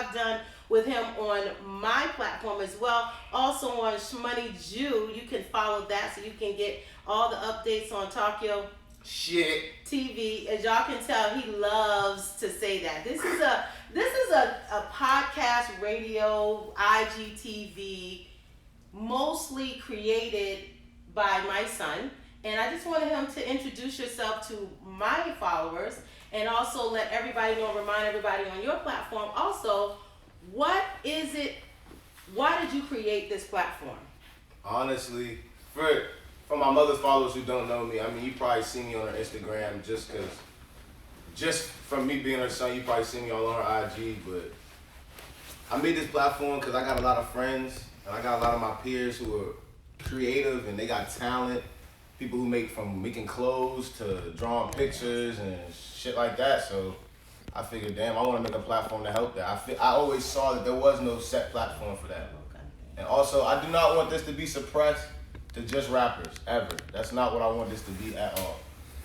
I've done with him on my platform as well. Also on Shmoneyju, you can follow that so you can get all the updates on Tokyo Shit. TV. As y'all can tell, he loves to say that. This is a podcast, radio, IGTV, mostly created by my son. And I just wanted him to introduce yourself to my followers and also let everybody know, remind everybody on your platform also, what is it, why did you create this platform? Honestly, for my mother's followers who don't know me, I mean, you probably see me on her Instagram just from me being her son, you probably see me all on her IG, but I made this platform because I got a lot of friends and I got a lot of my peers who are creative and they got talent. People who make from making clothes to drawing pictures and shit like that. So I figured, damn, I want to make a platform to help that. I always saw that there was no set platform for that. And also, I do not want this to be suppressed to just rappers, ever. That's not what I want this to be at all.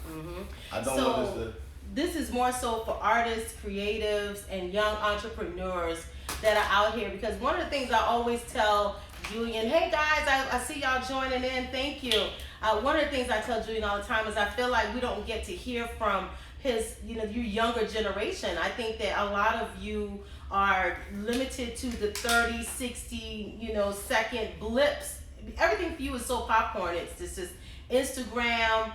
Mm-hmm. I don't want this to... This is more so for artists, creatives, and young entrepreneurs that are out here. Because one of the things I always tell Julian, hey guys, I see y'all joining in, thank you. One of the things I tell Julian all the time is I feel like we don't get to hear from your younger generation. I think that a lot of you are limited to the 30, 60, second blips. Everything for you is so popcorn. It's just Instagram,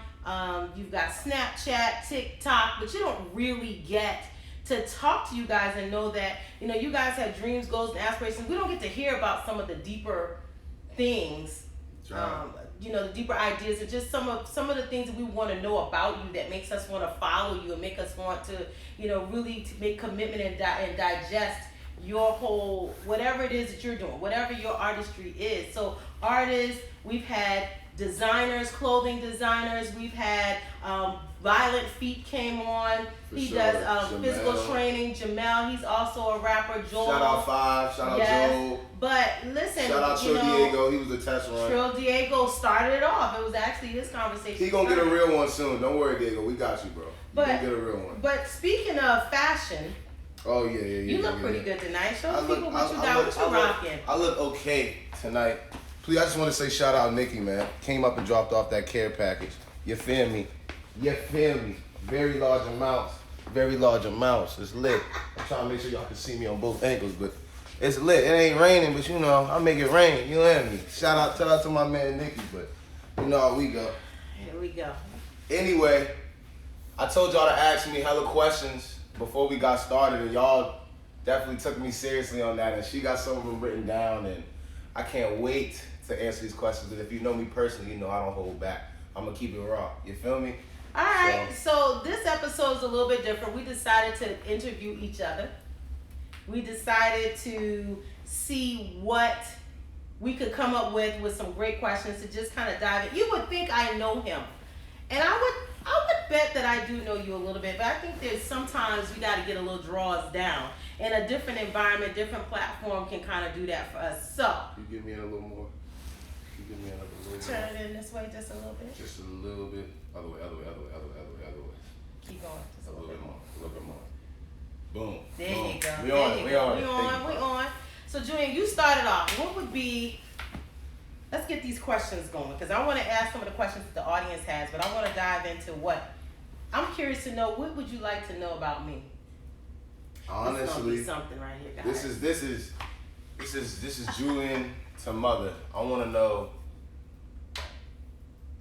you've got Snapchat, TikTok, but you don't really get to talk to you guys and know that, you guys have dreams, goals, and aspirations. We don't get to hear about some of the deeper things, the deeper ideas, and just some of the things that we want to know about you that makes us want to follow you and make us want to, really to make commitment and digest your whole, whatever it is that you're doing, whatever your artistry is. So artists, we've had designers, clothing designers, we've had Violent Feet came on. He does physical training. Jamel, he's also a rapper. Joel. Shout out Five. Shout out Joel. But listen, shout out Trill Diego. He was a test run. Trill Diego started it off. It was actually his conversation. He gonna get a real one soon. Don't worry, Diego. We got you, bro. But gonna get a real one. But speaking of fashion. Oh yeah. You look pretty good tonight. Show people what you got. What you rocking? I look okay tonight. Please, I just want to say shout out Nikki, man. Came up and dropped off that care package. You feel me? Very large amounts. It's lit. I'm trying to make sure y'all can see me on both angles, but it's lit. It ain't raining, but I make it rain. You know me. Shout out to my man Nikki, but you know how we go. Here we go. Anyway, I told y'all to ask me hella questions before we got started, and y'all definitely took me seriously on that, and she got some of them written down, and I can't wait to answer these questions. And if you know me personally, you know I don't hold back. I'm gonna keep it raw. You feel me? All right, so this episode is a little bit different. We decided to interview each other. We decided to see what we could come up with some great questions to just kind of dive in. You would think I know him, and I would bet that I do know you a little bit, but I think there's sometimes we got to get a little draws down, and a different environment, different platform can kind of do that for us. So you give me in a little more. Turn it in this way just a little bit. Just a little bit. Other way. Keep going. Just a little bit more. A little bit more. Boom. There Boom. you go. We on. So Julian, you started off. What would be, let's get these questions going, because I want to ask some of the questions that the audience has, but I want to dive into I'm curious to know, what would you like to know about me? Honestly, this is gonna be something right here, guys. This is Julian to mother. I want to know,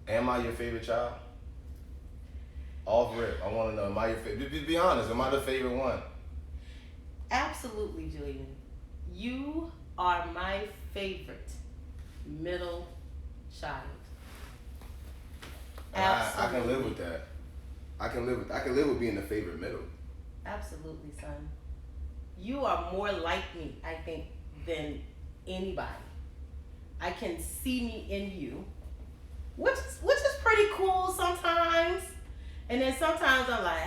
am I your favorite child? Off rip, I want to know, am I your favorite? Be honest, am I the favorite one? Absolutely, Julian. You are my favorite middle child. I can live with that. I can live with being the favorite middle. Absolutely, son. You are more like me, I think, than anybody. I can see me in you, which is pretty cool sometimes. And then sometimes I'm like,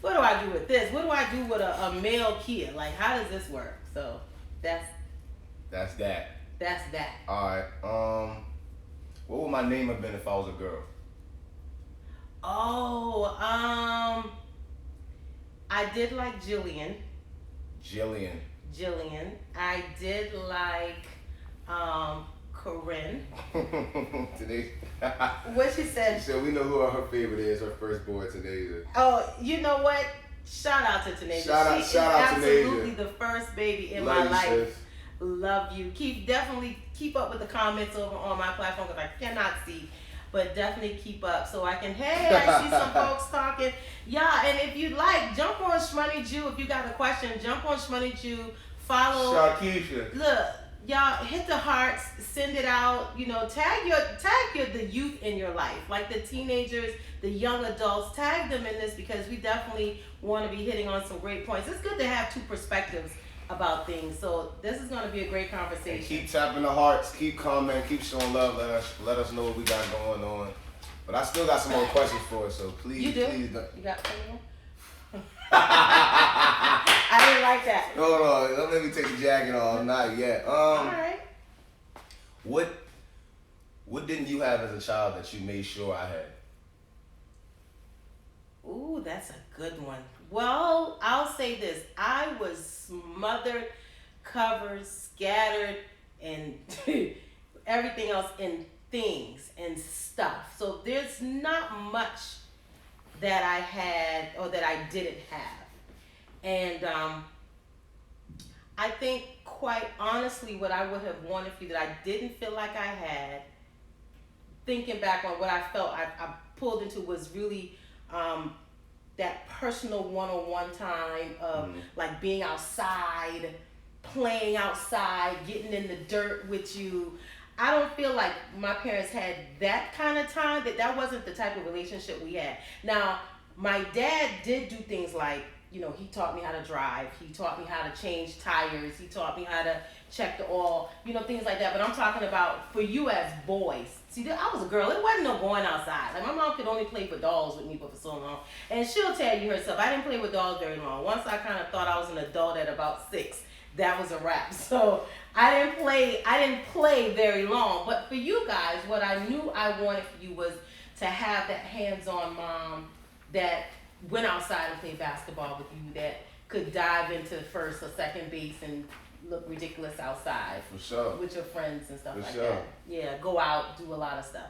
what do I do with this? What do I do with a male kid? Like, how does this work? So that's that. All right. What would my name have been if I was a girl? Oh, I did like Jillian. Jillian. I did like Corinne. Today. What she said? She said we know who her favorite is. Her firstborn, Tanisha. Oh, you know what? Shout out to Tanisha. Shout out she to is absolutely Tanisha. the first baby in Love my life. Sis. Love you. Definitely keep up with the comments over on my platform because I cannot see. But definitely keep up so I can, hey, I see some folks talking. Yeah, and if you like, jump on Shmoneyju. If you got a question, jump on Shmoneyju. Follow. Sharkeisha. Look, y'all hit the hearts, send it out. You know, tag the youth in your life, like the teenagers, the young adults. Tag them in this because we definitely want to be hitting on some great points. It's good to have two perspectives about things. So this is going to be a great conversation. And keep tapping the hearts, keep commenting, keep showing love. Let us know what we got going on. But I still got some more questions for us, so please, you do? please don't. You got some more? I didn't like that. Hold on, don't let me take the jacket off. Not yet. All right. What didn't you have as a child that you made sure I had? Ooh, that's a good one. Well, I'll say this. I was smothered, covered, scattered, and everything else in things and stuff. So there's not much that I had or that I didn't have. And I think quite honestly what I would have wanted for you that I didn't feel like I had, thinking back on what I felt I pulled into was really that personal one-on-one time of like being outside, playing outside, getting in the dirt with you. I don't feel like my parents had that kind of time, that wasn't the type of relationship we had. Now, my dad did do things like, you know, he taught me how to drive. He taught me how to change tires. He taught me how to check the oil, you know, things like that. But I'm talking about for you as boys. See, I was a girl. It wasn't no going outside. Like, my mom could only play with dolls with me for so long. And she'll tell you herself, I didn't play with dolls very long. Once I kind of thought I was an adult at about 6, that was a wrap. So I didn't play very long. But for you guys, what I knew I wanted for you was to have that hands-on mom that went outside and played basketball with you, that could dive into first or second base and look ridiculous outside. For sure. With your friends and stuff For like sure. that. Yeah, go out, do a lot of stuff.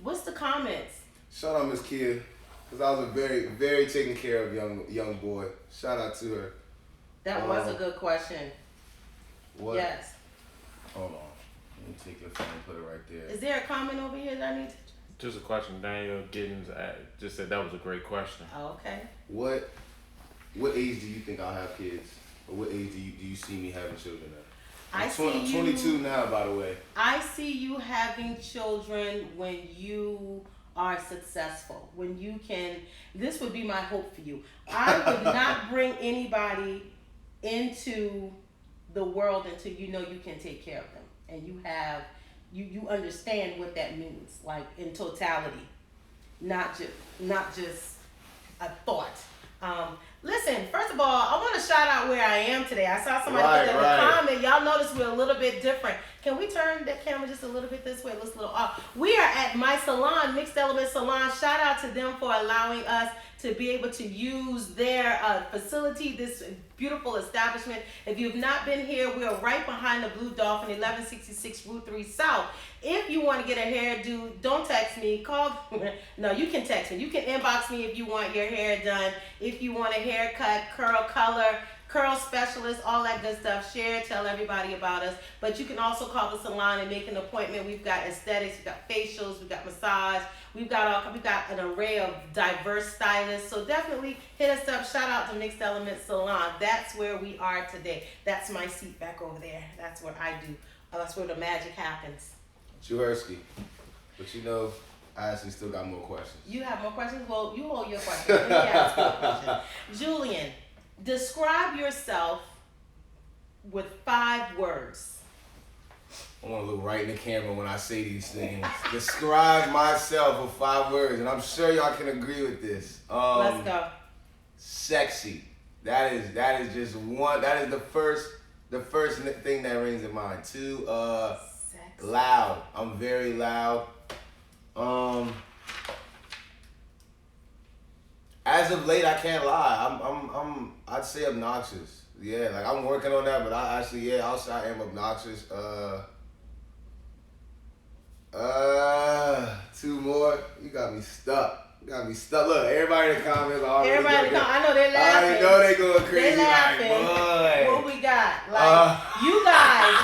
What's the comments? Shout out Miss Kia, because I was a very, very taken care of young boy. Shout out to her. That was a good question. What? Yes. Hold on. Let me take your phone and put it right there. Is there a comment over here that I need to? Just a question. Daniel Giddens just said that was a great question. Oh, okay. What age do you think I'll have kids? Or what age do you see me having children at? I'm 22 now, by the way. I see you having children when you are successful. When you can, this would be my hope for you. I would not bring anybody into the world until you know you can take care of them. And you have, you understand what that means, like in totality. Not just a thought. Listen, first of all, I want to shout out where I am today. I saw somebody put in the comment. Y'all notice we're a little bit different. Can we turn that camera just a little bit this way? It looks a little off. We are at my salon, Mixed Element Salon. Shout out to them for allowing us to be able to use their facility, this beautiful establishment. If you've not been here, we are right behind the Blue Dolphin, 1166 Route 3 South. If you want to get a hairdo, don't text me. Call. No, you can text me. You can inbox me if you want your hair done. If you want a haircut, curl color, curl specialist, all that good stuff. Share, tell everybody about us. But you can also call the salon and make an appointment. We've got aesthetics, we've got facials, we've got massage, we've got an array of diverse stylists. So definitely hit us up. Shout out to Mixed Element Salon. That's where we are today. That's my seat back over there. That's what I do. That's where the magic happens. Keyaartistically. But you know, I actually still got more questions. You have more questions? Well, you hold your questions. Let me ask you a question. Julian, describe yourself with 5 words. I want to look right in the camera when I say these things. Describe myself with 5 words, and I'm sure y'all can agree with this. Let's go. Sexy. That is just one. That is the first thing that rings in mind. 2, Sexy. loud. I'm very loud. As of late, I can't lie. I'd say obnoxious. Yeah, like I'm working on that, but I actually, I'll say I am obnoxious. Two more. You got me stuck. Look, everybody in the comments already. I know they're laughing. I already know they going crazy. They're laughing. Like, boy. What we got? Like, you guys,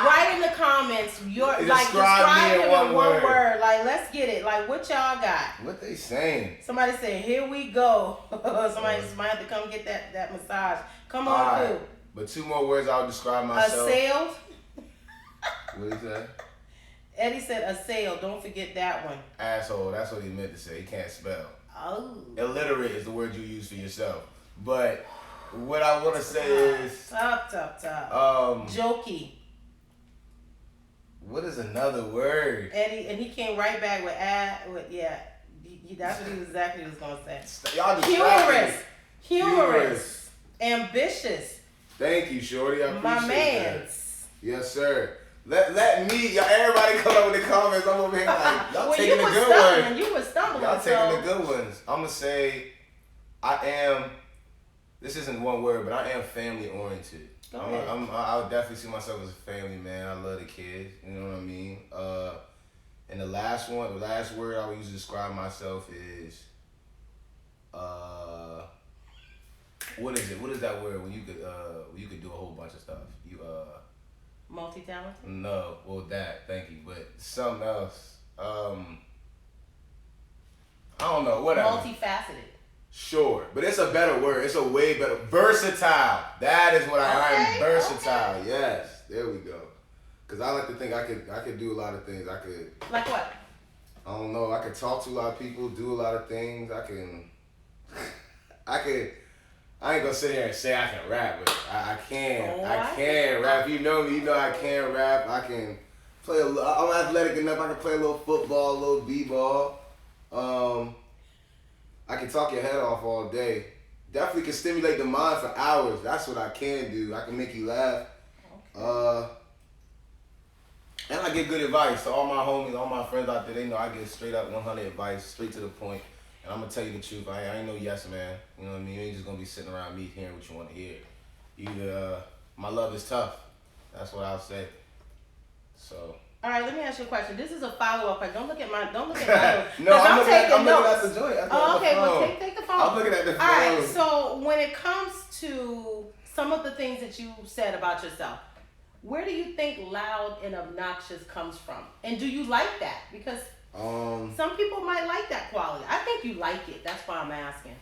write in the comments. Describe it in one word. Like, let's get it. Like, what y'all got? What they saying? Somebody said, "Here we go." Somebody might have to come get that massage. Come on, through. But two more words I'll describe myself. Assailed. What did he say? Eddie said assailed. Don't forget that one. Asshole. That's what he meant to say. He can't spell. Oh. Illiterate is the word you use for yourself. But what I want to say is... Tough. Jokey. What is another word? Eddie, and he came right back with that's what he exactly was going to say. Y'all Humorous. Ambitious. Thank you, Shorty. I appreciate My mans. That. Yes, sir. Let me, y'all, everybody come up with the comments. I'm over here like, y'all taking the good ones. You were stumbling. Y'all taking the good ones. I'm going to say, this isn't one word, but I am family oriented. I would definitely see myself as a family man. I love the kids. You know what I mean? And the last word I would use to describe myself is, what is it? What is that word when you could do a whole bunch of stuff? Multi-talented? No, well that, thank you, but something else. I don't know, whatever. Multifaceted. Sure, but it's a better word. It's a way better. Versatile. That is what I am. Versatile. Okay. Yes, there we go. Cause I like to think I could do a lot of things. I could. Like what? I don't know. I could talk to a lot of people, do a lot of things. I ain't gonna sit here and say I can rap, but I can. I can rap. You know me. You know I can rap. I can play I'm athletic enough. I can play a little football, a little b-ball. I can talk your head off all day. Definitely can stimulate the mind for hours. That's what I can do. I can make you laugh. Okay. And I give good advice to all my homies, all my friends out there. They know I give straight up 100 advice, straight to the point. And I'm going to tell you the truth. I ain't no yes man. You know what I mean? You ain't just going to be sitting around me hearing what you want to hear. Either my love is tough. That's what I'll say. So. All right, let me ask you a question. This is a follow-up question. Don't look at my No, I'm looking at the joint. Well, take the phone. I'm looking at the phone. All right, so when it comes to some of the things that you said about yourself, where do you think loud and obnoxious comes from? And do you like that? Because some people might like that quality. I think you like it. That's why I'm asking.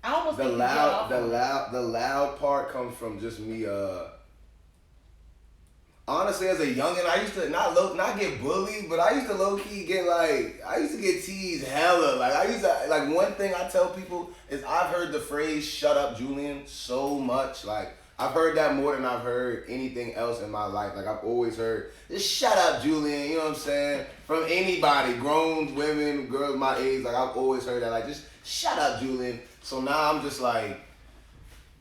I almost think the loud part comes from just me. Honestly, as a youngin', I used to not get bullied, but I used to low key get teased hella. One thing I tell people is I've heard the phrase "shut up, Julian" so much. Like I've heard that more than I've heard anything else in my life. Like I've always heard just "shut up, Julian." You know what I'm saying? From anybody, grown women, girls my age. Like I've always heard that. Like just "shut up, Julian." So now I'm just like.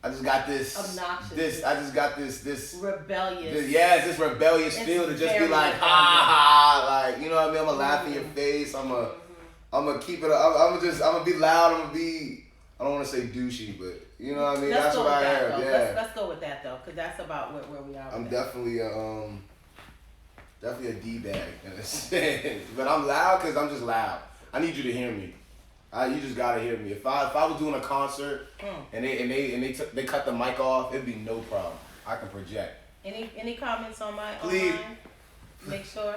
I just got this obnoxious. I just got this rebellious. This rebellious feel to just be like, ha, like you know what I mean. I'm gonna laugh in your face. I'm gonna keep it. I'm gonna be loud. I don't want to say douchey, but you know what I mean. That's what I am. Yeah. Let's go with that though, because that's about where we are. I'm definitely a D-bag in a sense, but I'm loud because I'm just loud. I need you to hear me. You just gotta hear me. If I was doing a concert and they cut the mic off, it'd be no problem. I can project. Any comments on my Please. Online? Make sure.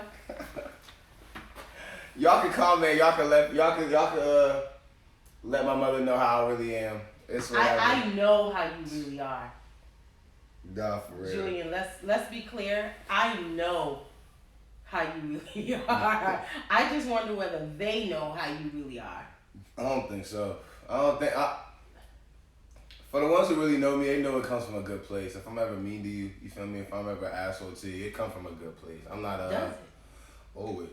Y'all can comment. Y'all can let my mother know how I really am. It's whatever. I know how you really are. Nah, for real. Julian, let's be clear. I know how you really are. I just wonder whether they know how you really are. I don't think so. For the ones who really know me, they know it comes from a good place. If I'm ever mean to you, you feel me? If I'm ever an asshole to you, it comes from a good place. I'm not Does it? Always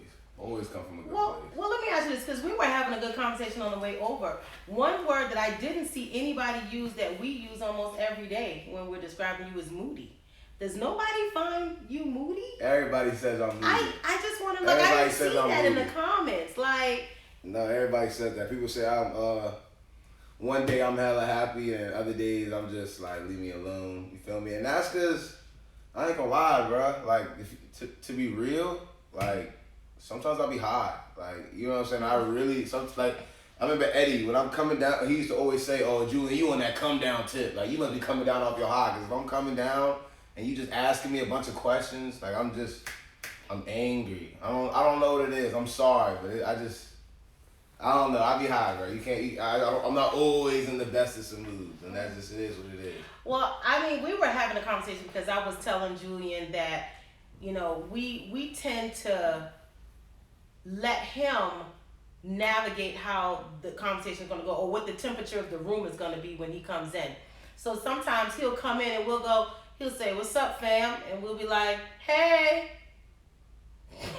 come from a good place. Well, let me ask you this, because we were having a good conversation on the way over. One word that I didn't see anybody use that we use almost every day when we're describing you is moody. Does nobody find you moody? Everybody says I'm moody. I just want to look. I didn't see that in the comments. Like, No, everybody says that. People say I'm one day I'm hella happy and other days I'm just like, leave me alone. You feel me? And that's cause I ain't gonna lie, bro. Like to be real, like sometimes I'll be high. Like, you know what I'm saying? I really like I remember Eddie, when I'm coming down, he used to always say, "Oh, Julian, you on that come down tip. Like, you must be coming down off your high. Because if I'm coming down and you just asking me a bunch of questions, like, I'm angry. I don't know what it is. I'm sorry, but I don't know. I be high, bro. You can't, I'm not always in the bestest of moods. And that's just, it is what it is. Well, I mean, we were having a conversation because I was telling Julian that, you know, we tend to let him navigate how the conversation is going to go or what the temperature of the room is going to be when he comes in. So sometimes he'll come in and he'll say, "What's up, fam?" And we'll be like, "Hey."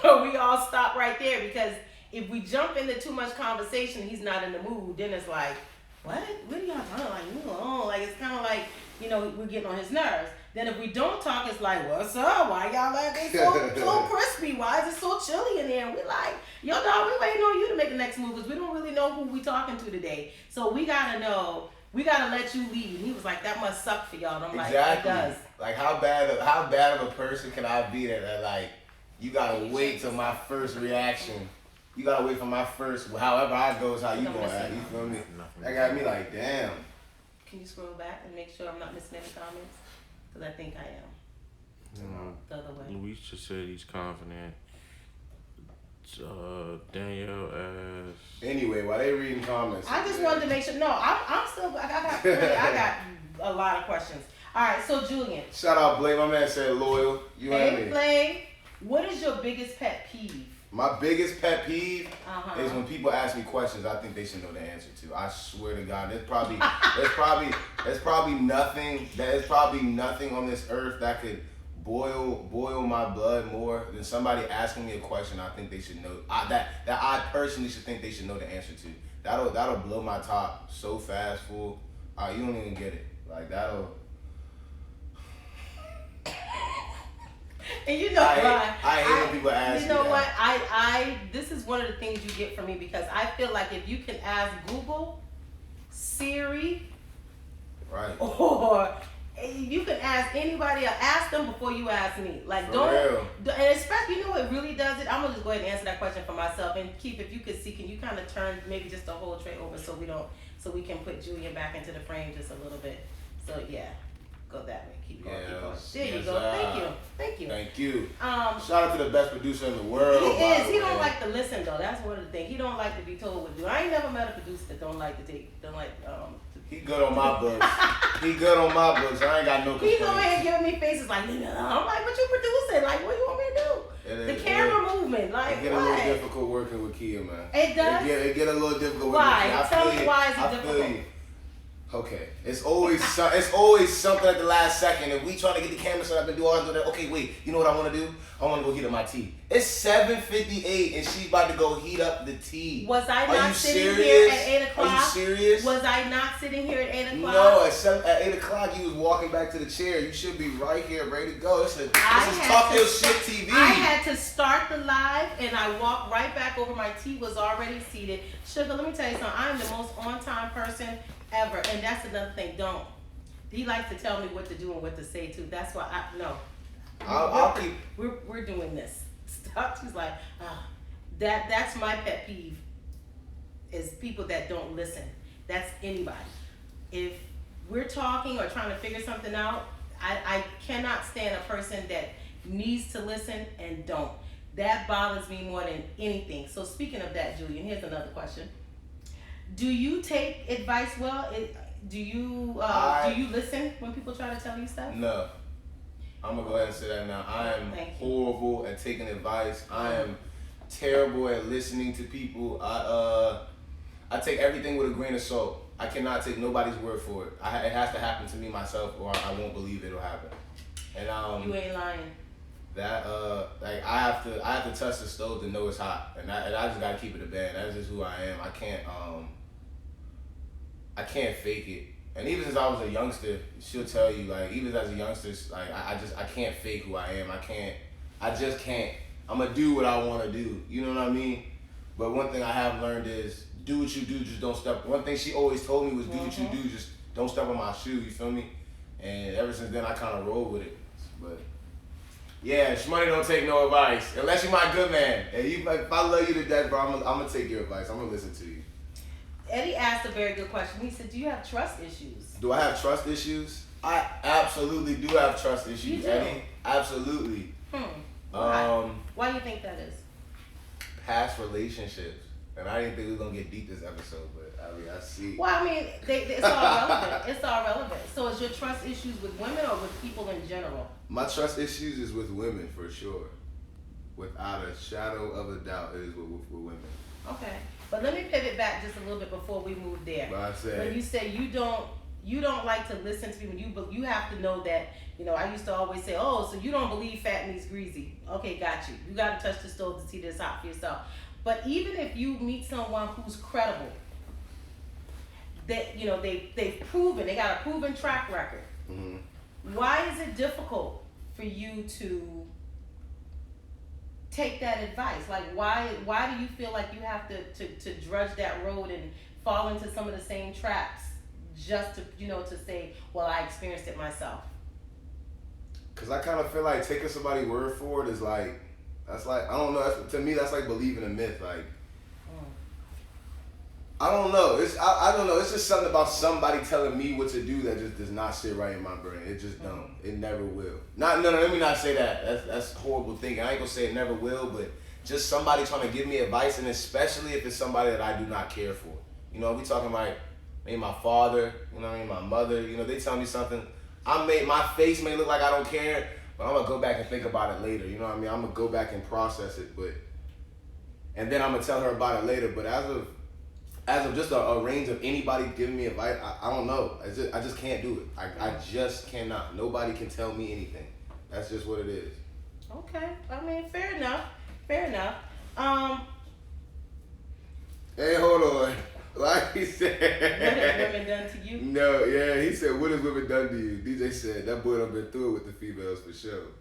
We all stop right there because if we jump into too much conversation and he's not in the mood, then it's like, what are y'all talking like? Move along. Like, it's kind of like, you know, we're getting on his nerves. Then if we don't talk, it's like, "What's up? Why y'all acting so crispy? Why is it so chilly in here?" And we're like, "Yo, dog, we waiting on you to make the next move because we don't really know who we talking to today. So we gotta know. We gotta let you lead." And he was like, "That must suck for y'all." And I'm exactly. Like, "It does." Like, how bad of a person can I be that like, you gotta wait till my first reaction. You gotta wait for my first, however I go is how you gonna act. You feel me? That got me like, damn. Can you scroll back and make sure I'm not missing any comments? Because I think I am. The other way. Luis just said he's confident. Danielle asked. Anyway, while they reading comments, I just wanted to make sure. No, I'm still. I got a lot of questions. All right, so Julian. Shout out Blake. My man said loyal. You heard me. Hey Blake, what is your biggest pet peeve? My biggest pet peeve is when people ask me questions I think they should know the answer to. I swear to God, there's probably nothing on this earth that could boil my blood more than somebody asking me a question I think they should know. That I personally should think they should know the answer to. That'll blow my top so fast, fool. You don't even get it. Like, that'll. And you know what? I hate when people ask me. You know that. what? This is one of the things you get from me because I feel like if you can ask Google, Siri, right, or you can ask anybody, ask them before you ask me. Like, for real. And especially, you know what really does it? I'm gonna just go ahead and answer that question for myself. And Keith, if you could see, can you kind of turn maybe just the whole tray over so we can put Julian back into the frame just a little bit. So yeah. Go that way. Keep going. Keep going. There you go. Thank you. Shout out to the best producer in the world. He is. He don't like to listen though. That's one of the things. He don't like to be told what to do. I ain't never met a producer that don't like. He good on my books. He good on my books. I ain't got no complaints. He's over here giving me faces like, "No." I'm like, "What you producing? Like, what you want me to do?" The camera movement, like, it get a little difficult working with Kia, man. It does. It get a little difficult. Why? Working with Kia. Tell me why is it difficult? Okay, it's always something at the last second. If we trying to get the camera set up and do all that, okay, wait, you know what I want to do? I want to go heat up my tea. It's 7:58 and she's about to go heat up the tea. Was I not sitting serious? here at 8 o'clock? Are you serious? Was I not sitting here at 8 o'clock? No, at 8 o'clock you was walking back to the chair. You should be right here, ready to go. This is TalkYoSh TV. I had to start the live and I walked right back over. My tea was already seated. Sugar, let me tell you something. I am the most on-time person ever, and that's another thing. He likes to tell me what to do and what to say too. That's why we're doing this stuff. He's like, that's my pet peeve is people that don't listen. That's anybody. If we're talking or trying to figure something out, I cannot stand a person that needs to listen and don't. That bothers me more than anything. So speaking of that, Julian, here's another question. Do you take advice well? Do you listen when people try to tell you stuff? No. I'm gonna go ahead and say that now. I am horrible at taking advice. I am terrible at listening to people. I take everything with a grain of salt. I cannot take nobody's word for it. It has to happen to me myself, or I won't believe it'll happen. And you ain't lying. That like I have to touch the stove to know it's hot, and I just gotta keep it a band. That's just who I am. I can't fake it. And even since I was a youngster, she'll tell you, like, even as a youngster, like I can't fake who I am. I just can't. I'm gonna do what I want to do. You know what I mean? But one thing I have learned is do what you do, just don't step. One thing she always told me was do what you do, just don't step on my shoe. You feel me? And ever since then, I kind of roll with it. But yeah, Shmoney don't take no advice unless you're my good man. And you, if I love you to death, bro, I'm gonna take your advice. I'm gonna listen to you. Eddie asked a very good question. He said, "Do you have trust issues?" Do I have trust issues? I absolutely do have trust issues, You do? Eddie. Absolutely. Why? Why do you think that is? Past relationships. And I didn't think we were going to get deep this episode, but I mean, I see. Well, I mean, it's all relevant. It's all relevant. So is your trust issues with women or with people in general? My trust issues is with women, for sure. Without a shadow of a doubt, it is with women. Okay. But let me pivot back just a little bit before we move there. But I said, when you say you don't like to listen to people, you have to know that, I used to always say, oh, so you don't believe fat means greasy. Okay, got you. You got to touch the stove to see this hot for yourself. But even if you meet someone who's credible, that they've proven, they got a proven track record. Why is it difficult for you to take that advice? Like, why do you feel like you have to drudge that road and fall into some of the same traps just to to say, well, I experienced it myself? Because I kind of feel like taking somebody's word for it is like, that's like, I don't know, to me that's like believing a myth. Like, I don't know. I don't know. It's just something about somebody telling me what to do that just does not sit right in my brain. It just don't. It never will. No, let me not say that. That's horrible thinking. I ain't gonna say it never will, but just somebody trying to give me advice, and especially if it's somebody that I do not care for. We talking like maybe my father, my mother, they tell me something. My face may look like I don't care, but I'm gonna go back and think about it later. I'm gonna go back and process it, and then I'm gonna tell her about it later. But as of just a range of anybody giving me advice, I don't know. I just can't do it. I just cannot. Nobody can tell me anything. That's just what it is. Okay. I mean, fair enough. Hey, hold on. Like he said. What have women done to you? No, yeah, he said, what has women done to you? DJ said, that boy done been through it with the females for sure.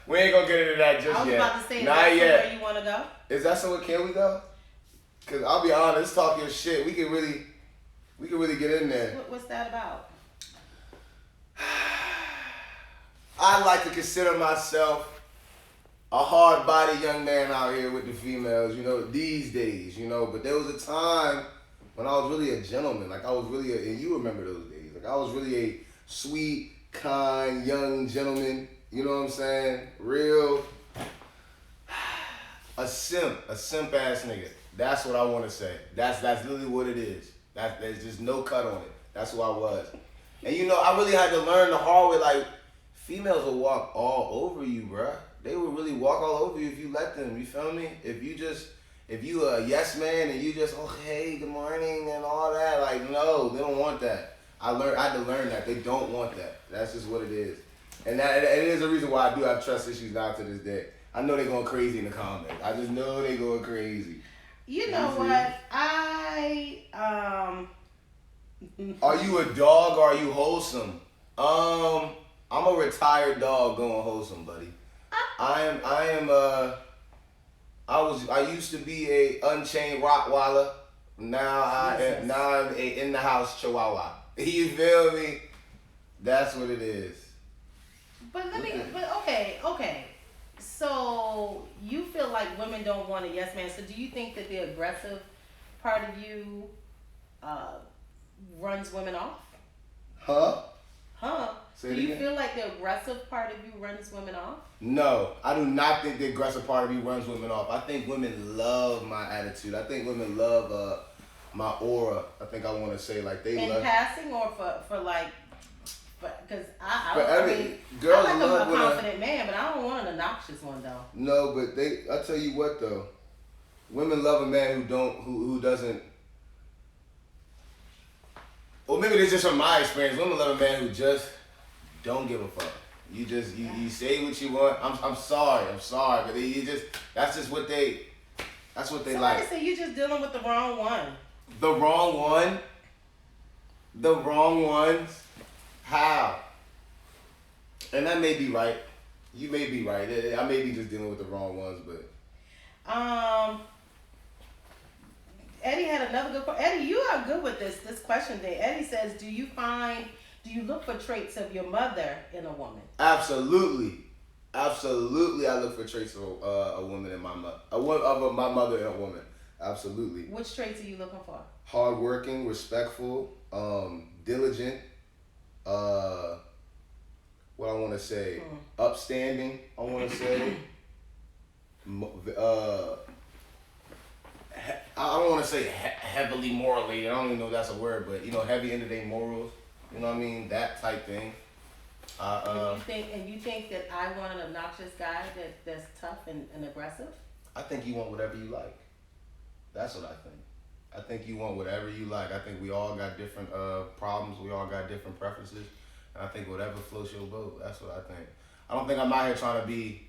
We ain't gonna get into that just yet. I was about to say, not is that yet. somewhere you want to go? Is that somewhere, can we go? Because I'll be honest, talk your shit. We can really get in there. What's that about? I like to consider myself a hard-bodied young man out here with the females, these days, But there was a time when I was really a gentleman. Like, I was really and you remember those days. Like, I was really a sweet, kind, young gentleman. You know what I'm saying? Real, a simp ass nigga. That's what I want to say. That's literally what it is. There's just no cut on it. That's who I was. And I really had to learn the hard way. Like, females will walk all over you, bruh. They will really walk all over you if you let them. You feel me? If you a yes man and you just, oh, hey, good morning and all that. Like, no, they don't want that. I had to learn that. They don't want that. That's just what it is. And it is a reason why I do have trust issues now to this day. I know they're going crazy in the comments. I just know they're going crazy. You know what? Are you a dog or are you wholesome? I'm a retired dog going wholesome, buddy. I used to be a unchained Rottweiler. Now I'm a in the house Chihuahua. You feel me? That's what it is. But okay. So you feel like women don't want a yes man. So do you think that the aggressive part of you runs women off? Huh? Do you feel like the aggressive part of you runs women off? No, I do not think the aggressive part of me runs women off. I think women love my attitude. I think women love my aura. I think I want to say like they in love. In passing or for like, because I girls I'm love a confident man, but I don't want an obnoxious one though. No, but I tell you what though, women love a man who doesn't. Or maybe it's just from my experience. Women love a man who just don't give a fuck. You say what you want. I'm sorry, but that's just what they like. Somebody say you just dealing with the wrong one. The wrong one? The wrong ones? How? And that may be right. You may be right. I may be just dealing with the wrong ones, but Eddie had another good question. Eddie, you are good with this question thing. Eddie says, do you look for traits of your mother in a woman? Absolutely. Absolutely, I look for traits of a woman in my mother. Of my mother in a woman. Absolutely. Which traits are you looking for? Hardworking, respectful, diligent, what I want to say, upstanding, I want to say. I don't want to say heavily morally. I don't even know if that's a word, but heavy end of day morals. You know what I mean? That type thing. And you think that I want an obnoxious guy that's tough and aggressive? I think you want whatever you like. That's what I think. I think you want whatever you like. I think we all got different problems. We all got different preferences. And I think whatever floats your boat. That's what I think. I don't think I'm out here trying to be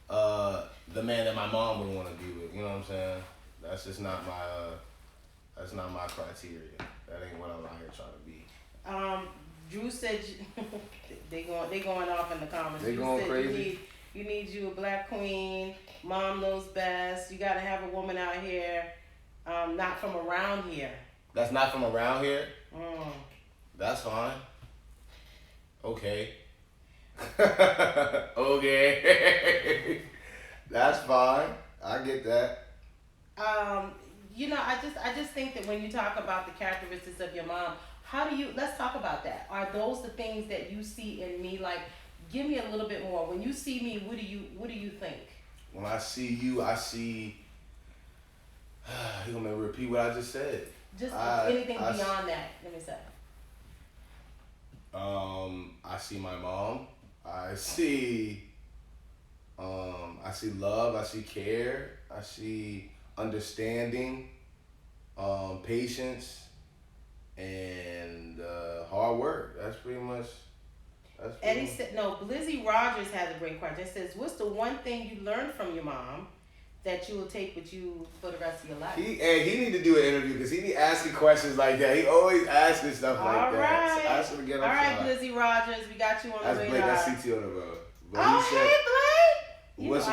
the man that my mom would want to be with. You know what I'm saying? That's just not my criteria. That ain't what I'm out here trying to be. Drew said they going off in the comments. They Drew going said crazy. You need you a black queen. Mom knows best. You gotta have a woman out here, not from around here. That's not from around here? Mm. That's fine. Okay. Okay. That's fine. I get that. I just think that when you talk about the characteristics of your mom, let's talk about that. Are those the things that you see in me? Like, give me a little bit more. When you see me, what do you think? When I see you, I see, you're gonna repeat what I just said. Just anything beyond that, let me say. I see my mom. I see love. I see care. I see understanding, patience, and hard work. That's pretty much. Eddie said, no, Blizzy Rogers has a great question. It says, what's the one thing you learned from your mom that you will take with you for the rest of your life? He need to do an interview because he be asking questions like that. He always asking stuff like that. So ask him again. All right, Blizzy Rogers, we got you on the radar. That's CT on the road. But hey, Blake! What's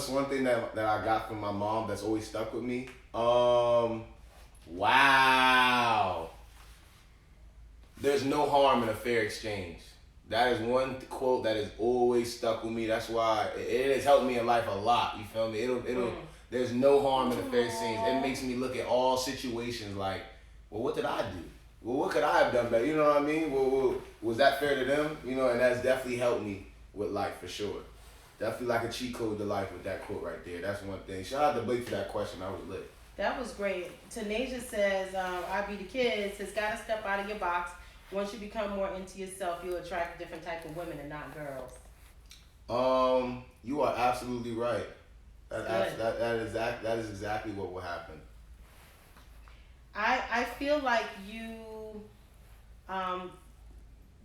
one thing that I got from my mom that's always stuck with me? Wow. There's no harm in a fair exchange. That is one quote that has always stuck with me. That's why it has helped me in life a lot. You feel me? There's no harm in a fair exchange. It makes me look at all situations like, well, what did I do? Well, what could I have done better? You know what I mean? Well, was that fair to them? And that's definitely helped me with life for sure. Definitely like a cheat code to life with that quote right there. That's one thing. Shout out to Blake for that question. That was lit. That was great. Tanasia says, I be the kids. It's got to step out of your box. Once you become more into yourself, you'll attract a different type of women and not girls. You are absolutely right. That is exactly what will happen. I feel like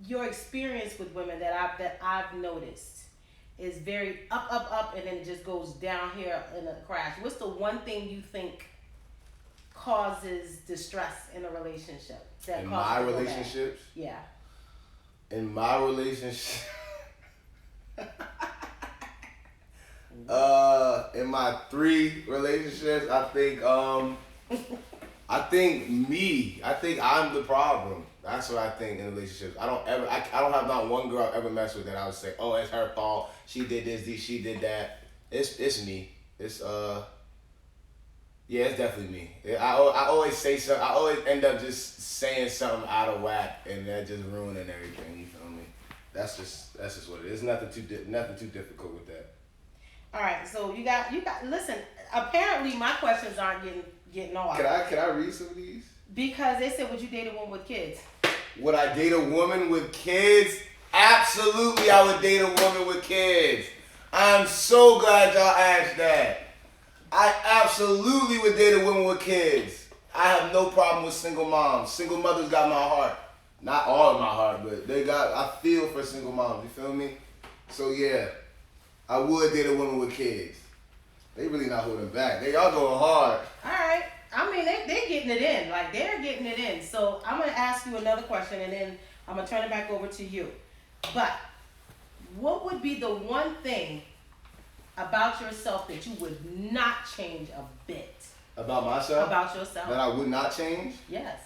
your experience with women that I've noticed is very up, and then it just goes down here in a crash. What's the one thing you think causes distress in a relationship? In my relationships? Yeah. In my relationship, in my 3 relationships, I think I'm the problem. That's what I think in relationships. I don't have not one girl I've ever messed with that I would say, oh, it's her fault. She did this, she did that. It's me. Yeah, it's definitely me. I always say something. I always end up just saying something out of whack, and that just ruining everything. You feel me? That's just what it is. Nothing too difficult with that. All right, so you got. Listen, apparently my questions aren't getting off. Can I read some of these? Because they said, would you date a woman with kids? Would I date a woman with kids? Absolutely, I would date a woman with kids. I'm so glad y'all asked that. I absolutely would date a woman with kids. I have no problem with single moms. Single mothers got my heart. Not all of my heart, but I feel for single moms, you feel me? So yeah, I would date a woman with kids. They really not holding back. They all going hard. All right. I mean, they're getting it in. Like, they're getting it in. So I'm going to ask you another question, and then I'm going to turn it back over to you. But what would be the one thing about yourself that you would not change a bit? About myself? About yourself. That I would not change? Yes.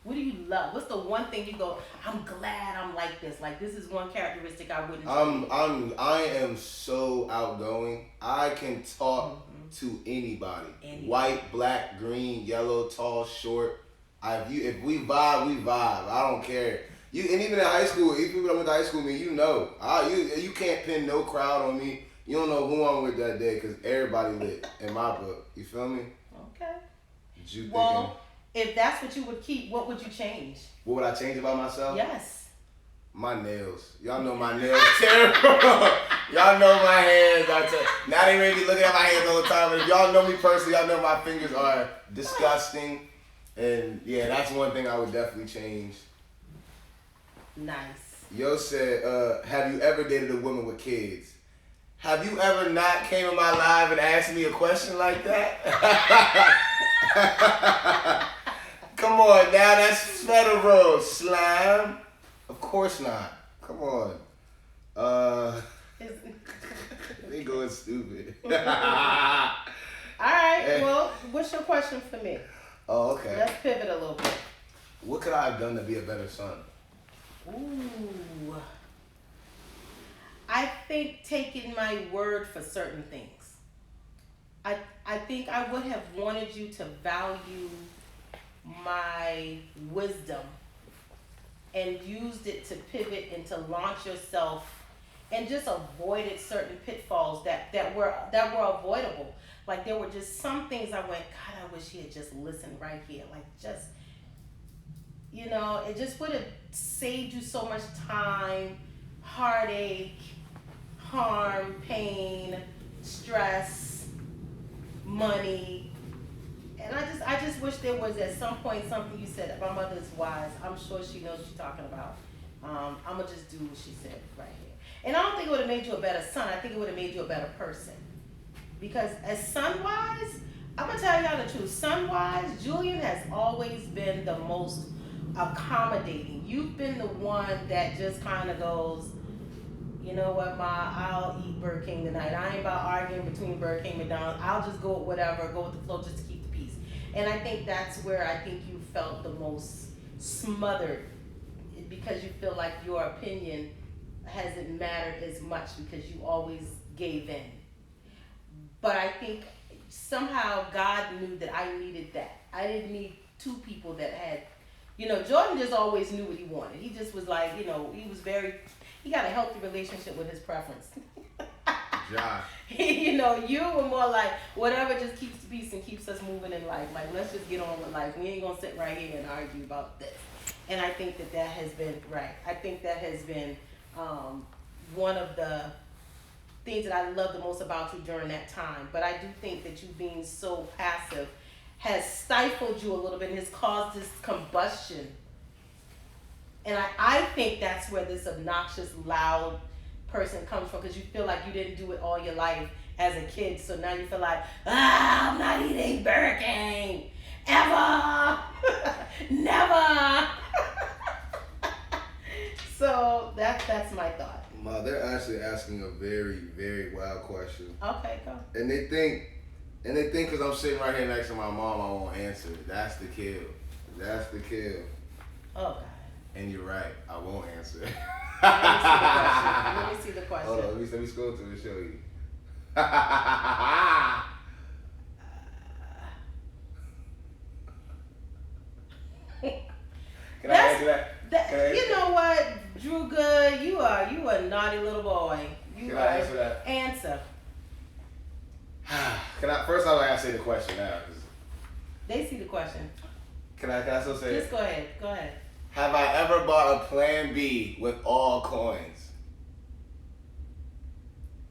What do you love? What's the one thing you go, I'm glad I'm like this. Like, this is one characteristic I wouldn't change. I am so outgoing. I can talk to anybody. White, black, green, yellow, tall, short. If we vibe, we vibe. I don't care. And even in high school, if people that went to high school with me, you know. You can't pin no crowd on me. You don't know who I'm with that day because everybody lit in my book. You feel me? Okay. Well, if that's what you would keep, what would you change? What would I change about myself? Yes. My nails. Y'all know my nails terrible. Y'all know my hands. Now they may be looking at my hands all the time, but if y'all know me personally, y'all know my fingers are disgusting. And yeah, that's one thing I would definitely change. Nice. Yo said, have you ever dated a woman with kids? Have you ever not came in my live and asked me a question like that? Come on now, that's federal, slime. Of course not. Come on. They going stupid. All right, well, what's your question for me? Oh, okay. Let's pivot a little bit. What could I have done to be a better son? Ooh. I think taking my word for certain things. I think I would have wanted you to value my wisdom and used it to pivot and to launch yourself and just avoided certain pitfalls that were avoidable. Like there were just some things I went, God, I wish he had just listened right here. Like just, it just would have saved you so much time, heartache, harm, pain, stress, money. And I just wish there was at some point something you said. My mother's wise. I'm sure she knows what she's talking about. I'm going to just do what she said right here. And I don't think it would have made you a better son. I think it would have made you a better person. Because as son-wise, I'm going to tell y'all the truth. Son-wise, Julian has always been the most accommodating. You've been the one that just kind of goes, you know what, Ma, I'll eat Burger King tonight. I ain't about arguing between Burger King and McDonald's. I'll just go with whatever, go with the flow just to keep the peace. And I think that's where I think you felt the most smothered because you feel like your opinion hasn't mattered as much because you always gave in. But I think somehow God knew that I needed that. I didn't need two people that had, Jordan just always knew what he wanted. He just was like, he got a healthy relationship with his preference. Josh. You were more like, whatever just keeps the peace and keeps us moving in life. Like, let's just get on with life. We ain't going to sit right here and argue about this. And I think that has been, right. I think that has been one of the things that I love the most about you during that time. But I do think that you being so passive has stifled you a little bit and has caused this combustion. And I think that's where this obnoxious, loud person comes from, because you feel like you didn't do it all your life as a kid. So now you feel like, I'm not eating Burger King ever, never. So that's my thought. Ma, they're actually asking a very, very wild question. Okay, go. And they think because I'm sitting right here next to my mom, I won't answer. That's the kill. That's the kill. Oh, God. And you're right. I won't answer. Let me see the question. Hold on. Let me scroll through and show you. Can I answer that? You know what, Drew Good, you a naughty little boy. Can I answer that? Answer. First I gotta say the question now. They see the question. Can I still say it? Just go ahead. Go ahead. Have I ever bought a Plan B with all coins?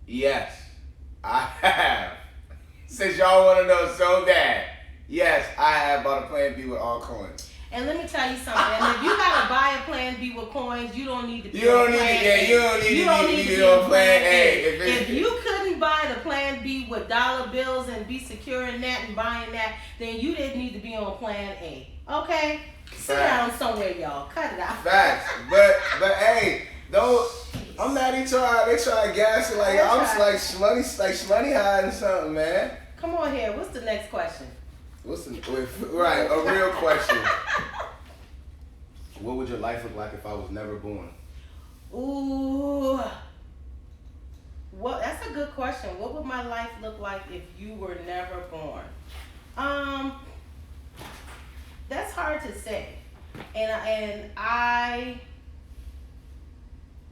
Yes, I have. Since y'all want to know so bad, yes, I have bought a Plan B with all coins. And let me tell you something. And if you gotta buy a Plan B with coins, you don't need to be You don't need to be on Plan A. If you couldn't buy the Plan B with dollar bills and be securing that and buying that, then you didn't need to be on Plan A. Okay? Sit down somewhere, y'all. Cut it out. Facts. But hey, I'm not even trying. They try to gas it like I'm just like Shmoney hiding something, man. Come on here. What's the next question? Right, a real question. What would your life look like if I was never born? Ooh. Well, that's a good question. What would my life look like if you were never born? That's hard to say. And I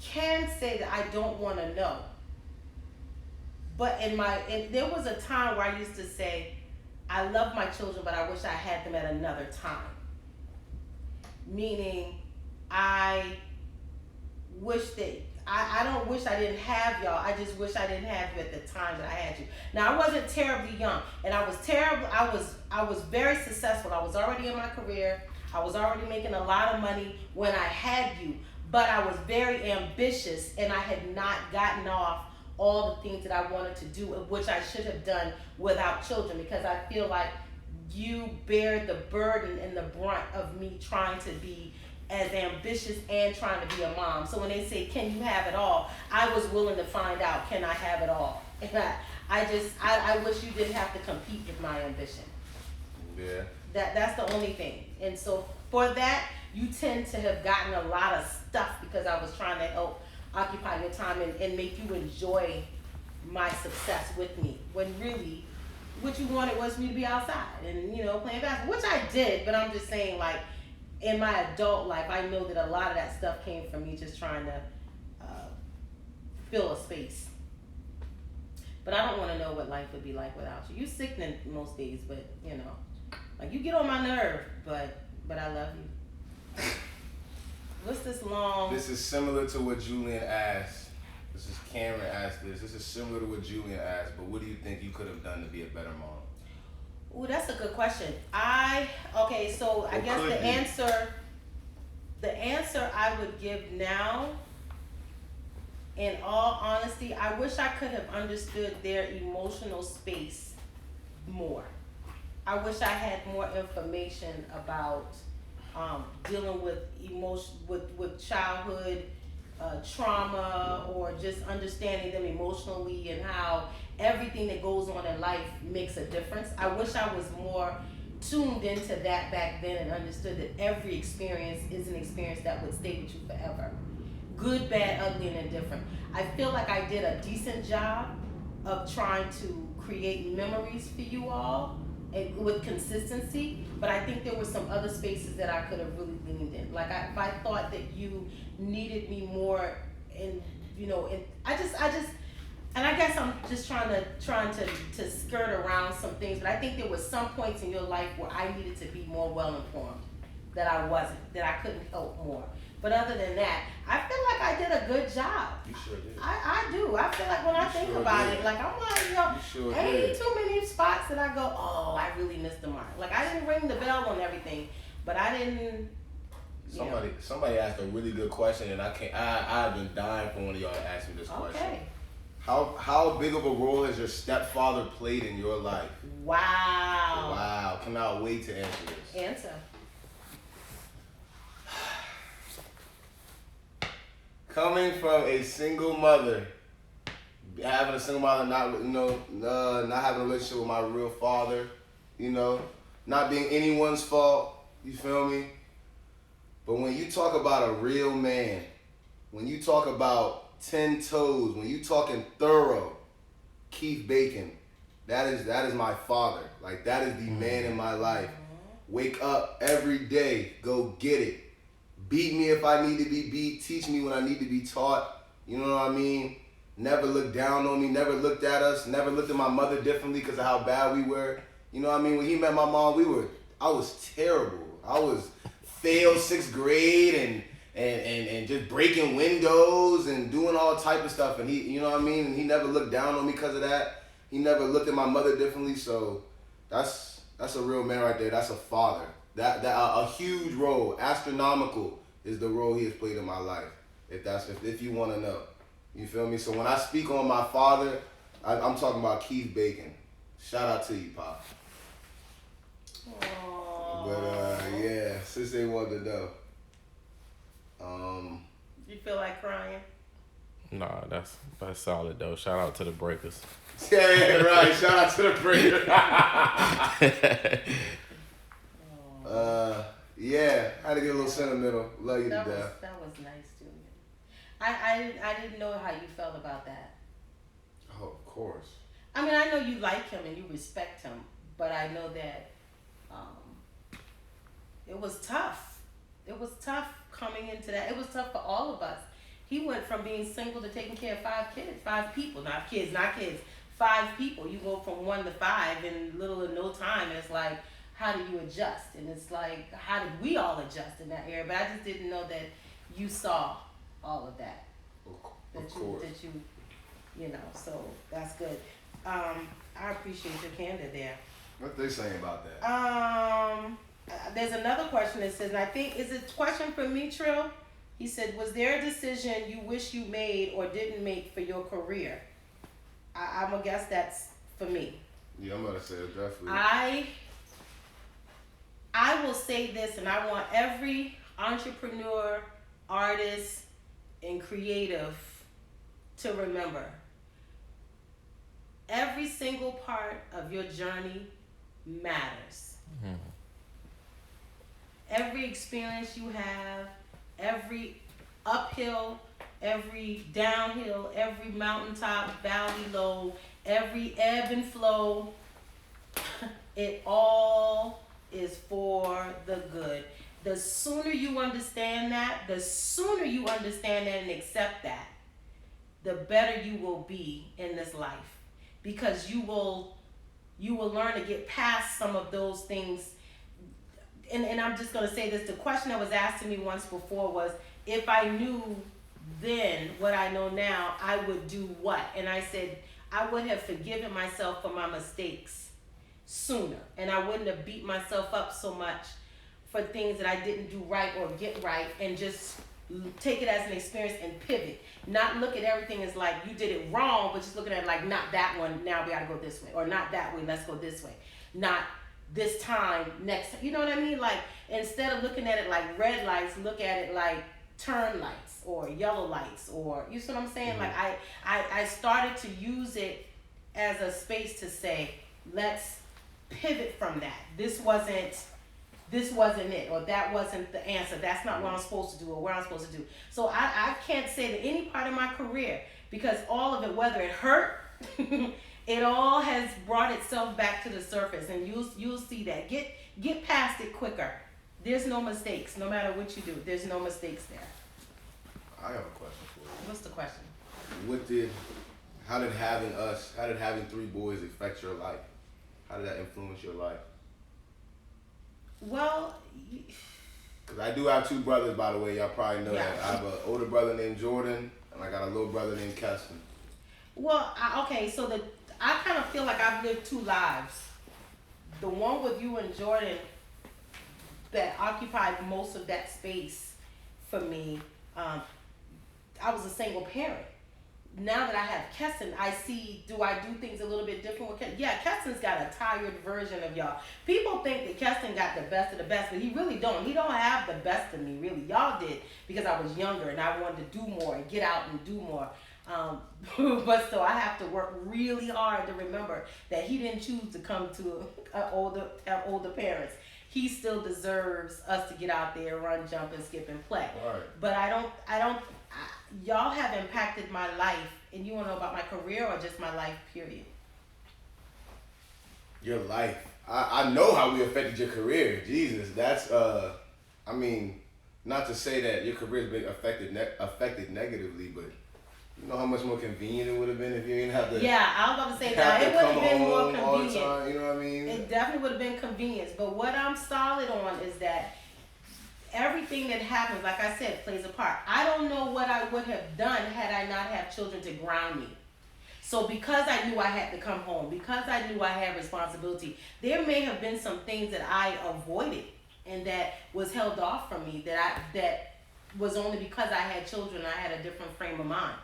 can say that I don't want to know. But there was a time where I used to say, I love my children, but I wish I had them at another time. Meaning, I wish that, I don't wish I didn't have y'all. I just wish I didn't have you at the time that I had you. Now, I wasn't terribly young, and I was very successful. I was already in my career. I was already making a lot of money when I had you, but I was very ambitious, and I had not gotten off all the things that I wanted to do, which I should have done without children, because I feel like you bear the burden and the brunt of me trying to be as ambitious and trying to be a mom. So when they say, can you have it all? I was willing to find out, can I have it all? And I wish you didn't have to compete with my ambition. Yeah. That's the only thing. And so for that, you tend to have gotten a lot of stuff because I was trying to help occupy your time and make you enjoy my success with me. When really, what you wanted was me to be outside and, playing basketball, which I did, but I'm just saying, like, in my adult life, I know that a lot of that stuff came from me just trying to fill a space. But I don't want to know what life would be like without you. You sickening most days, but, like, you get on my nerve, but I love you. What's this long? This is similar to what Julian asked. This is Cameron asked this. This is similar to what Julian asked, but what do you think you could have done to be a better mom? Ooh, that's a good question. I guess the answer I would give now, in all honesty, I wish I could have understood their emotional space more. I wish I had more information about dealing with emotion, with childhood trauma, or just understanding them emotionally and how everything that goes on in life makes a difference. I wish I was more tuned into that back then and understood that every experience is an experience that would stay with you forever. Good, bad, ugly, and indifferent. I feel like I did a decent job of trying to create memories for you all and with consistency, but I think there were some other spaces that I could have really leaned in. Like if I thought that you needed me more, and I guess I'm just trying to skirt around some things, but I think there were some points in your life where I needed to be more well informed, that I wasn't, that I couldn't help more. But other than that, I feel like I did a good job. You sure did. I do. I feel like when I think about it, like I'm like, ain't too many spots that I go, oh, I really missed the mark. Like I didn't ring the bell on everything, but I didn't. Somebody asked a really good question, and I've been dying for one of y'all to ask me this question. Okay. How big of a role has your stepfather played in your life? Wow. Cannot wait to answer this. Answer. Coming from a single mother, having a single mother, not having a relationship with my real father, not being anyone's fault, you feel me? But when you talk about a real man, when you talk about 10 toes, when you talking thorough, Keith Bacon, that is my father. Like that is the man in my life. Wake up every day, go get it. Beat me if I need to be beat. Teach me when I need to be taught. You know what I mean? Never looked down on me. Never looked at us. Never looked at my mother differently because of how bad we were. You know what I mean? When he met my mom, I was terrible. I was failed 6th grade and just breaking windows and doing all type of stuff. And he, you know what I mean? And he never looked down on me because of that. He never looked at my mother differently. So that's a real man right there. That's a father. That a huge role, astronomical, is the role he has played in my life. If you want to know, you feel me. So when I speak on my father, I'm talking about Keith Bacon. Shout out to you, Pop. Aww. But yeah, since they wanted to know. You feel like crying? Nah, that's solid though. Shout out to the Breakers. Yeah, right. Shout out to the Breakers. Yeah, I had to get a little sentimental. Love you to death. That was nice, Julian. I didn't know how you felt about that. Oh, of course. I mean, I know you like him and you respect him, but I know that it was tough. It was tough coming into that. It was tough for all of us. He went from being single to taking care of 5 people, not kids, 5 people. You go from 1 to 5 in little or no time. And it's like, how do you adjust? And it's like, how did we all adjust in that area? But I just didn't know that you saw all of that. Of course. You know, so that's good. I appreciate your candor there. What they saying about that? There's another question that says, and I think, is it a question for me, Trill? He said, was there a decision you wish you made or didn't make for your career? I'm going to guess that's for me. Yeah, I'm going to say it definitely. I will say this, and I want every entrepreneur, artist, and creative to remember. Every single part of your journey matters. Mm-hmm. Every experience you have, every uphill, every downhill, every mountaintop, valley low, every ebb and flow, it all is for the good. The sooner you understand that, and accept that, the better you will be in this life. Because you will learn to get past some of those things. And I'm just going to say this. The question that was asked to me once before was, if I knew then what I know now, I would do what? And I said, I would have forgiven myself for my mistakes sooner. And I wouldn't have beat myself up so much for things that I didn't do right or get right, and just take it as an experience and pivot. Not look at everything as like you did it wrong, but just looking at it like, not that one, now we gotta go this way. Or not that way, let's go this way. Not this time, next time. You know what I mean? Like, instead of looking at it like red lights, look at it like turn lights or yellow lights, or, you see what I'm saying? Mm-hmm. Like, I started to use it as a space to say, let's pivot from that. This wasn't it, or that wasn't the answer. That's not what I'm supposed to do, or what I'm supposed to do. So I can't say that any part of my career, because all of it, whether it hurt, it all has brought itself back to the surface, and you'll see that. Get past it quicker. There's no mistakes, no matter what you do. There's no mistakes there. I have a question for you. What's the question? How did having 3 boys affect your life? How did that influence your life? Well, because I do have 2 brothers, by the way. Y'all probably know that. I have an older brother named Jordan, and I got a little brother named Keston. Well, so I kind of feel like I've lived 2 lives. The one with you and Jordan that occupied most of that space for me. I was a single parent. Now that I have Keston, I see, do I do things a little bit different with Keston? Yeah, Keston's got a tired version of y'all. People think that Keston got the best of the best, but he really don't. He don't have the best of me, really. Y'all did, because I was younger and I wanted to do more and get out and do more. But so I have to work really hard to remember that he didn't choose to come to have older parents. He still deserves us to get out there, run, jump, and skip and play. Right. But y'all have impacted my life, and you want to know about my career or just my life, period? Your life. I know how we affected your career. Jesus, that's I mean, not to say that your career's been affected negatively, but you know how much more convenient it would have been if you didn't have to. Yeah, I was about to say that. It would have been more convenient. All the time, you know what I mean? It definitely would have been convenience. But what I'm solid on is that everything that happens, like I said, plays a part. I don't know what I would have done had I not had children to ground me. So because I knew I had to come home, because I knew I had responsibility, there may have been some things that I avoided and that was held off from me that was only because I had children and I had a different frame of mind.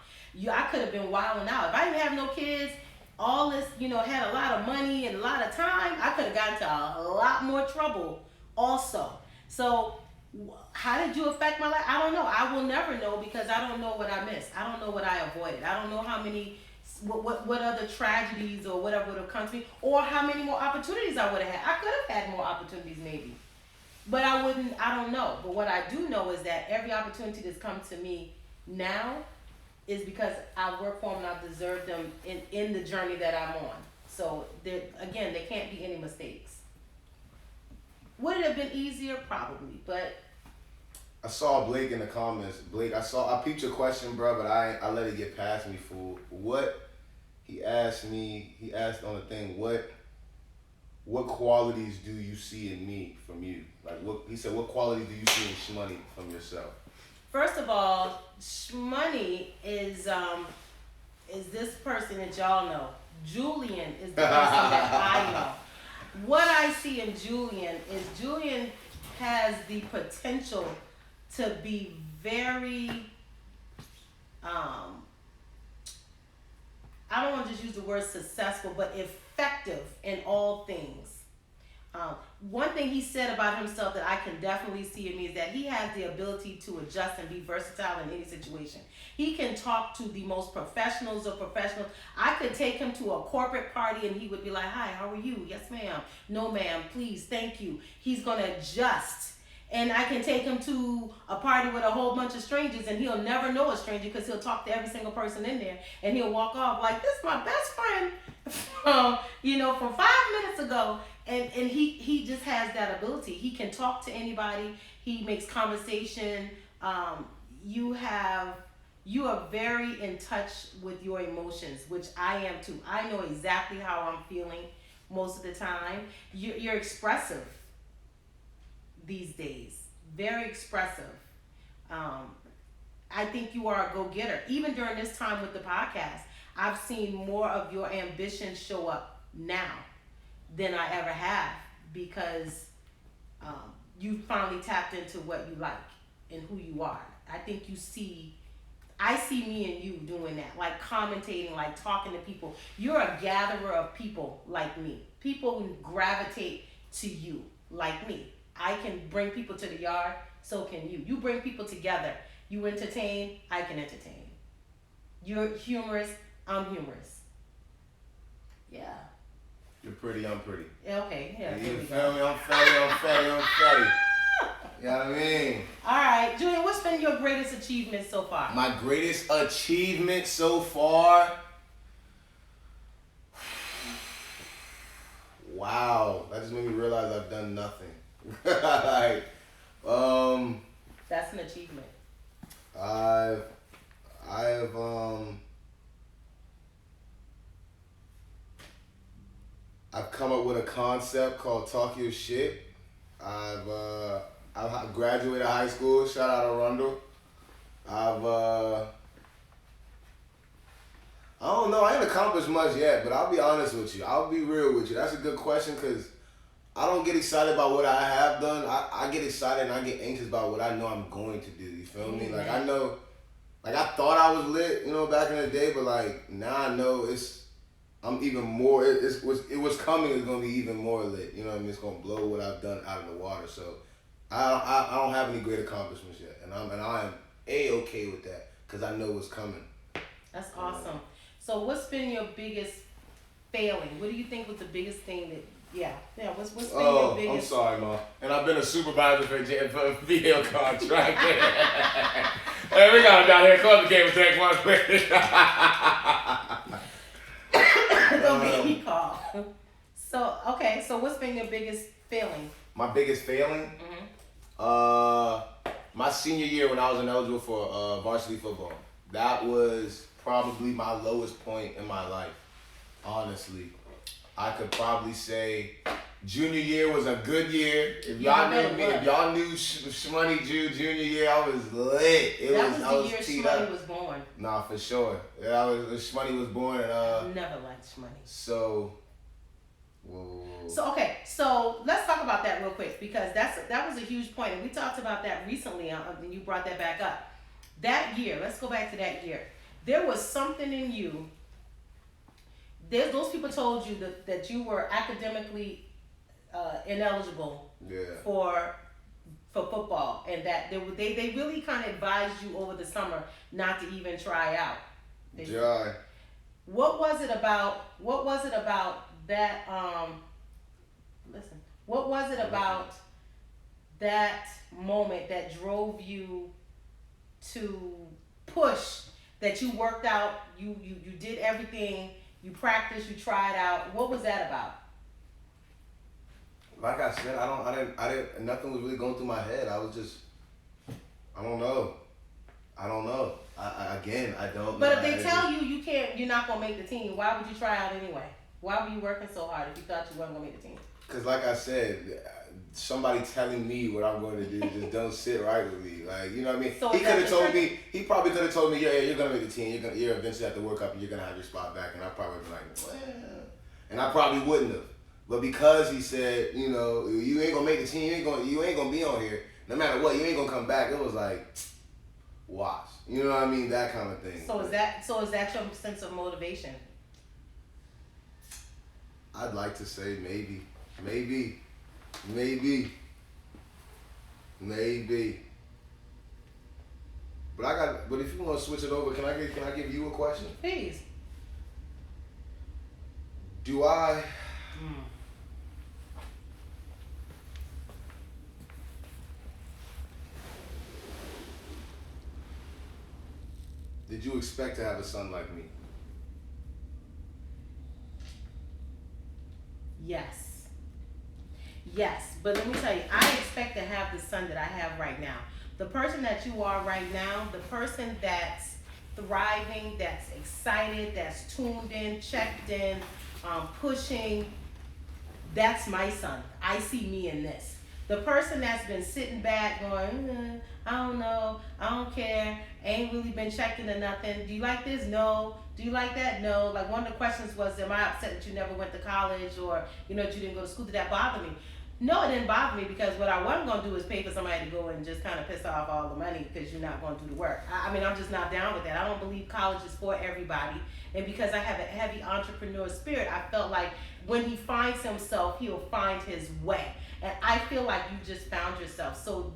I could have been wilding out. If I didn't have no kids, all this, had a lot of money and a lot of time, I could have gotten into a lot more trouble also. So How did you affect my life? I don't know. I will never know because I don't know what I missed. I don't know what I avoided. I don't know how many, what other tragedies or whatever would have come to me, or how many more opportunities I would have had. I could have had more opportunities maybe, but I wouldn't. I don't know. But what I do know is that every opportunity that's come to me now is because I work for them and I've deserved them in the journey that I'm on. So there can't be any mistakes. Would it have been easier? Probably, but I saw Blake in the comments. Blake, I peeped your question, bro, but I let it get past me, fool. What he asked on the thing, what qualities do you see in me from you? Like he said, what qualities do you see in Shmoney from yourself? first of all, Shmoney is this person that y'all know. Julian is the person that I know. What I see in Julian is Julian has the potential to be very, I don't want to just use the word successful, but effective in all things. One thing he said about himself that I can definitely see in me is that he has the ability to adjust and be versatile in any situation. He can talk to the most professionals of professionals. I could take him to a corporate party and he would be like, "Hi, how are you? Yes, ma'am. No, ma'am. Please, thank you." He's going to adjust. And I can take him to a party with a whole bunch of strangers and he'll never know a stranger because he'll talk to every single person in there and he'll walk off like, "This is my best friend from 5 minutes ago." And he just has that ability. He can talk to anybody. He makes conversation. You are very in touch with your emotions, which I am too. I know exactly how I'm feeling most of the time. You're expressive these days, very expressive. I think you are a go-getter. Even during this time with the podcast, I've seen more of your ambition show up now than I ever have because you finally tapped into what you like and who you are. I think I see me and you doing that, like commentating, like talking to people. You're a gatherer of people like me. People who gravitate to you like me. I can bring people to the yard, so can you. You bring people together. You entertain, I can entertain. You're humorous, I'm humorous. Yeah. You're pretty, I'm pretty. Okay, yeah. You feel me? I'm fatty. You know what I mean? All right, Julian, what's been your greatest achievement so far? My greatest achievement so far? Wow, that just made me realize I've done nothing. Like, That's an achievement. I've come up with a concept called TalkYoSh. I've graduated high school. Shout out to Arundel. I don't know. I ain't accomplished much yet, but I'll be honest with you. I'll be real with you. That's a good question because I don't get excited about what I have done. I get excited and I get anxious about what I know I'm going to do. You feel me? Like I know, like I thought I was lit, back in the day, but like now I know I'm even more. It was coming. It's gonna be even more lit. You know what I mean? It's gonna blow what I've done out of the water. So I don't have any great accomplishments yet, and I am okay with that because I know what's coming. That's awesome. So what's been your biggest failing? What do you think was the biggest thing that? Yeah. What's been your biggest? I'm sorry, Ma. And I've been a supervisor for a VL contract. Hey, we got him down here. Call the game and take one quick. Don't make me call. So what's been your biggest failing? My biggest failing? My senior year when I was ineligible for varsity football. That was probably my lowest point in my life, honestly. I could probably say junior year was a good year. If y'all knew Shmoneyju junior year, I was lit. I was the year Shmoney was born. Nah, for sure. Yeah, Shmoney was born. And, never liked Shmoney. So, whoa. So let's talk about that real quick because that was a huge point, and we talked about that recently. And you brought that back up. That year, let's go back to that year. There was something in you. Those people told you that you were academically ineligible for for football, and that they really kind of advised you over the summer not to even try out. Joy. What was it about? What was it about that? Listen. What was it about that moment that drove you to push? That you worked out, you did everything, you practiced, you tried out. What was that about? Like I said, I didn't. Nothing was really going through my head. I was just, I don't know. I don't know. I don't know. But if they tell you can't, you're not gonna make the team, why would you try out anyway? Why were you working so hard if you thought you weren't gonna make the team? Cause like I said, somebody telling me what I'm going to do just don't sit right with me. Like, you know what I mean? So he could have told me. He probably could have told me, yeah, you're gonna make the team. You're eventually at the World Cup and you're gonna have your spot back. And I probably would be like, well, and I probably wouldn't have. But because he said, you know, you ain't gonna make the team. You ain't gonna be on here. No matter what, you ain't gonna come back. It was like, watch. You know what I mean? That kind of thing. So is that your sense of motivation? I'd like to say maybe. But if you want to switch it over, can I give you a question? Please. Do I? Did you expect to have a son like me? Yes, but let me tell you, I expect to have the son that I have right now. The person that you are right now, the person that's thriving, that's excited, that's tuned in, checked in, pushing, that's my son. I see me in this. The person that's been sitting back going, I don't know, I don't care, ain't really been checked into nothing. Do you like this? No. Do you like that? No. Like one of the questions was, am I upset that you never went to college or, you know, that you didn't go to school? Did that bother me? No, it didn't bother me because what I wasn't going to do is pay for somebody to go and just kind of piss off all the money because you're not going to do the work. I mean, I'm just not down with that. I don't believe college is for everybody. And because I have a heavy entrepreneur spirit, I felt like when he finds himself, he'll find his way. And I feel like you just found yourself. So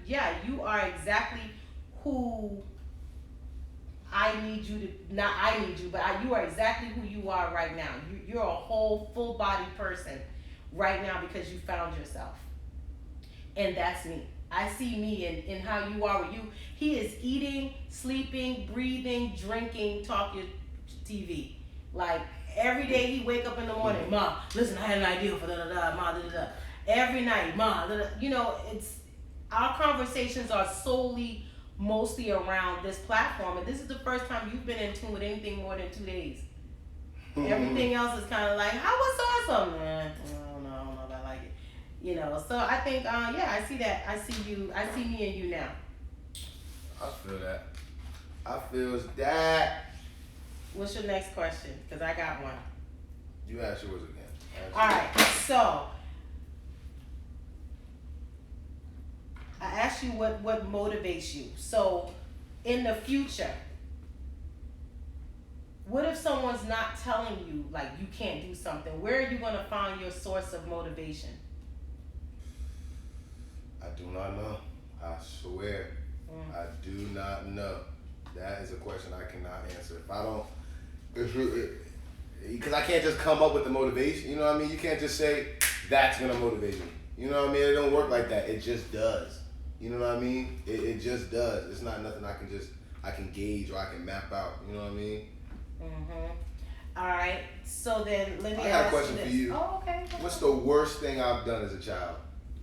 yeah, you are exactly who I need you to, not I need you, but you are exactly who you are right now. You're a whole, full-body person right now because you found yourself. And that's me. I see me in how you are with you. He is eating, sleeping, breathing, drinking, talking TV. Like, every day he wake up in the morning, Mom, listen, I had an idea for da-da-da, Ma, da-da-da. Every night, Mom, da-da. You know, our conversations are mostly around this platform. And this is the first time you've been in tune with anything more than 2 days. Everything else is kind of like, how was awesome? I don't know if I like it. You know, so I think, yeah, I see that. I see me and you now. I feel that. I feel that. What's your next question? Because I got one. You ask yours again. All right, so I asked you what motivates you. So in the future, what if someone's not telling you, like, you can't do something? Where are you going to find your source of motivation? I do not know. I swear. I do not know. That is a question I cannot answer. Because I can't just come up with the motivation. You know what I mean? You can't just say, that's going to motivate me. You know what I mean? It don't work like that. It just does. You know what I mean? It just does. It's not nothing I can gauge or I can map out. You know what I mean? All right. So then let me ask you this. I got a question for you. Oh, okay. What's the worst thing I've done as a child?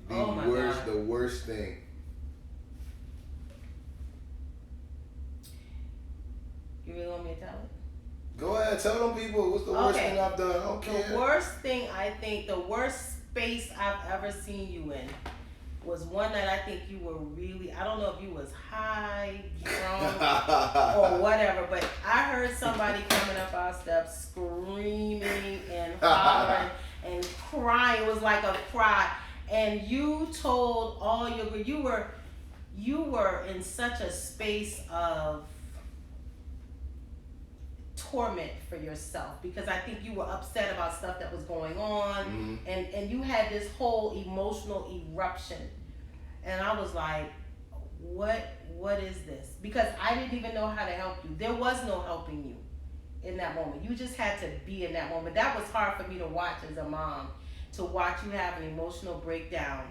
God. The worst thing. You really want me to tell it? Go ahead, tell them people what's the worst thing I've done. I don't care. The worst thing, I think, the worst space I've ever seen you in was one that I think you were really, I don't know if you was high, drunk, or whatever, but I heard somebody coming up our steps screaming and hollering and crying. It was like a cry. And you told all you were in such a space of torment for yourself because I think you were upset about stuff that was going on and you had this whole emotional eruption And I was like, what is this? Because I didn't even know how to help you. There was no helping you in that moment. You just had to be in that moment. That was hard for me to watch as a mom, to watch you have an emotional breakdown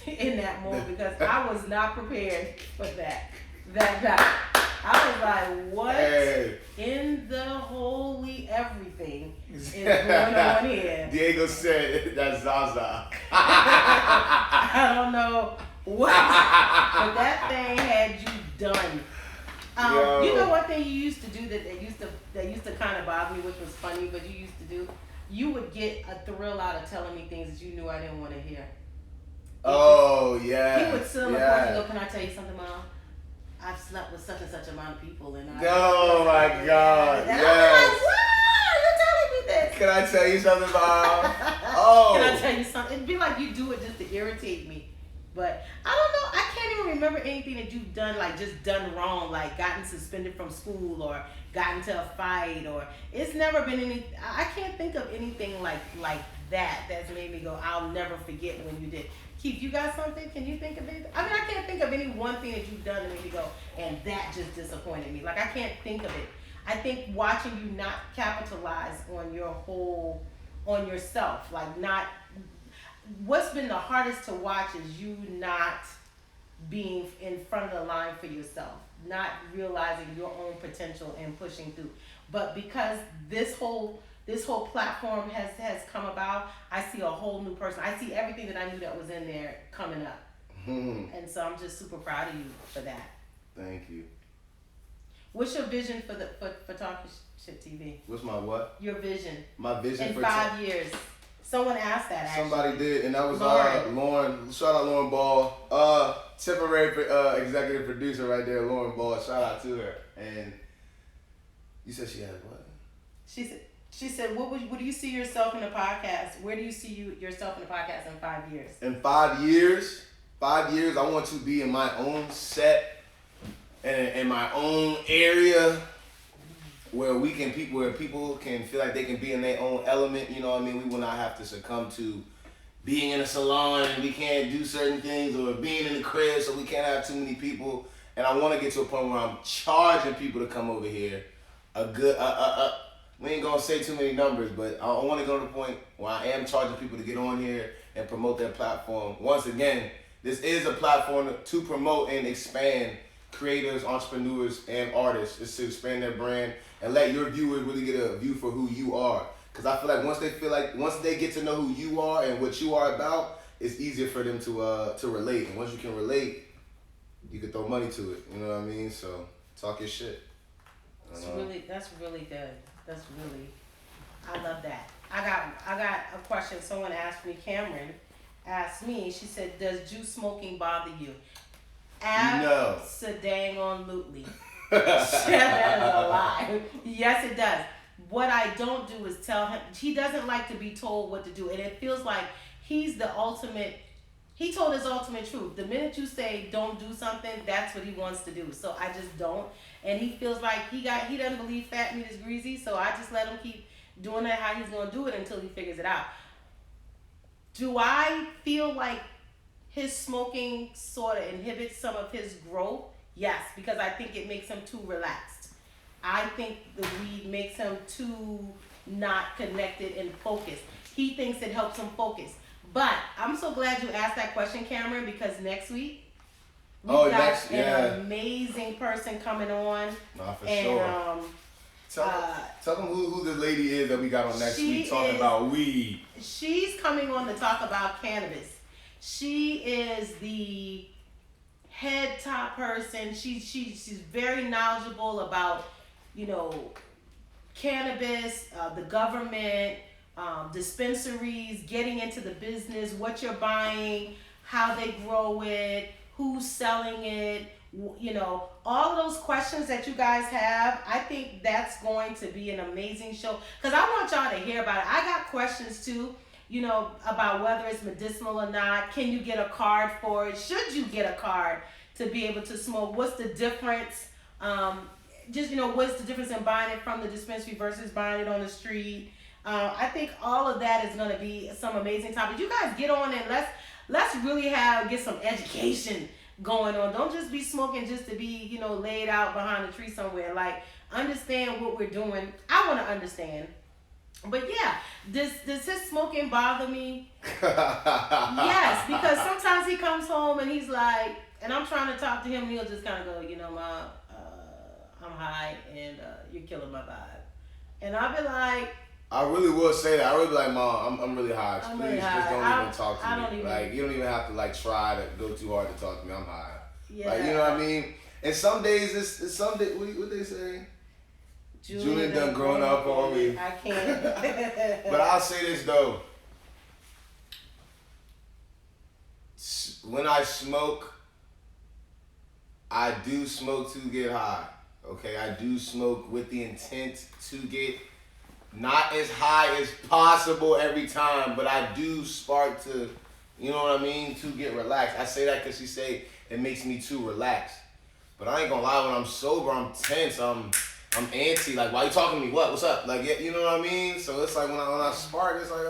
in that moment, because I was not prepared for that night. I was like, what in the holy everything is going on here? Diego said that's Zaza. I don't know what, but that thing had you done. You know one thing you used to do that used to kind of bother me, which was funny, but you used to do? You would get a thrill out of telling me things that you knew I didn't want to hear. Oh, yeah. He would sit on the porch and go, can I tell you something, Mom? I've slept with such and such amount of people. And oh, my God. And yes. I'm like, wow, you're telling me this. Can I tell you something, Mom? Oh. Can I tell you something? It'd be like you do it just to irritate me. But I don't know. I can't even remember anything that you've done, like just done wrong, like gotten suspended from school or gotten into a fight, or it's never been any. I can't think of anything like that that's made me go, I'll never forget when you did. Keith, you got something? Can you think of it? I mean, I can't think of any one thing that you've done that made me go, and that just disappointed me. Like, I can't think of it. I think watching you not capitalize on on yourself, like not. What's been the hardest to watch is you not being in front of the line for yourself, not realizing your own potential and pushing through. But because this whole platform has come about, I see a whole new person. I see everything that I knew that was in there coming up. And so I'm just super proud of you for that. Thank you. What's your vision for TalkYoSh TV? What's my what? Your vision. My vision in for 5 years. Someone asked that, actually. Somebody did, and that was Lauren. Shout out Lauren Ball. Temporary executive producer right there, Lauren Ball. Shout out to her. And you said she had what? She said, what do you see yourself in the podcast? Where do you see yourself in the podcast in 5 years? In 5 years? 5 years, I want to be in my own set and in my own area where people can feel like they can be in their own element. You know what I mean? We will not have to succumb to being in a salon and we can't do certain things, or being in the crib so we can't have too many people. And I want to get to a point where I'm charging people to come over here. We ain't gonna say too many numbers, but I want to go to the point where I am charging people to get on here and promote their platform. Once again, this is a platform to promote and expand creators, entrepreneurs, and artists. It's to expand their brand and let your viewers really get a view for who you are. Because I feel like once they get to know who you are and what you are about, it's easier for them to relate. And once you can relate, you can throw money to it. You know what I mean? So talk your shit. That's really good. I love that. I got a question. Someone asked me. Cameron asked me. She said, "Does juice smoking bother you?" No. Abso-dang-on-lutely. That is a lie. Yes, it does. What I don't do is tell him. He doesn't like to be told what to do, and it feels like he's the ultimate. He told his ultimate truth. The minute you say don't do something, that's what he wants to do. So I just don't, and he feels like he doesn't believe fat meat is greasy. So I just let him keep doing it how he's gonna do it until he figures it out. Do I feel like his smoking sort of inhibits some of his growth? Yes, because I think it makes him too relaxed. I think the weed makes him too not connected and focused. He thinks it helps him focus. But I'm so glad you asked that question, Cameron, because next week we've got an amazing person coming on. Nah, for sure. Tell them who the lady is that we got on next week talking about weed. She's coming on to talk about cannabis. She is the head top person. She's very knowledgeable about, cannabis, the government, dispensaries, getting into the business, what you're buying, how they grow it, who's selling it, all of those questions that you guys have. I think that's going to be an amazing show, because I want y'all to hear about it. I got questions too, about whether it's medicinal or not. Can you get a card for it? Should you get a card to be able to smoke? What's the difference? What's the difference in buying it from the dispensary versus buying it on the street? I think all of that is going to be some amazing topics. You guys get on and let's really get some education going on. Don't just be smoking just to be, laid out behind a tree somewhere. Like, understand what we're doing. I want to understand. But yeah, does his smoking bother me? Yes, because sometimes he comes home and he's like, and I'm trying to talk to him, and he'll just kind of go, Ma, I'm high and you're killing my vibe. And I'll be like, I really will say that. I really be like, Mom, I'm really high. I'm Please really high. just don't even talk to I me. don't even- Like, you don't even have to like try to go too hard to talk to me. I'm high. Yeah. Like, you know what I mean? And some days it's some days, what they say? Julian done grown up on me. I can't. But I'll say this though. When I smoke, I do smoke to get high. Okay, I do smoke with the intent to get not as high as possible every time, but I do spark to, you know what I mean, to get relaxed. I say that because she say it makes me too relaxed. But I ain't gonna lie, when I'm sober, I'm tense. I'm antsy. Like, why you talking to me? What's up? Like, you know what I mean? So it's like when I spark, it's like,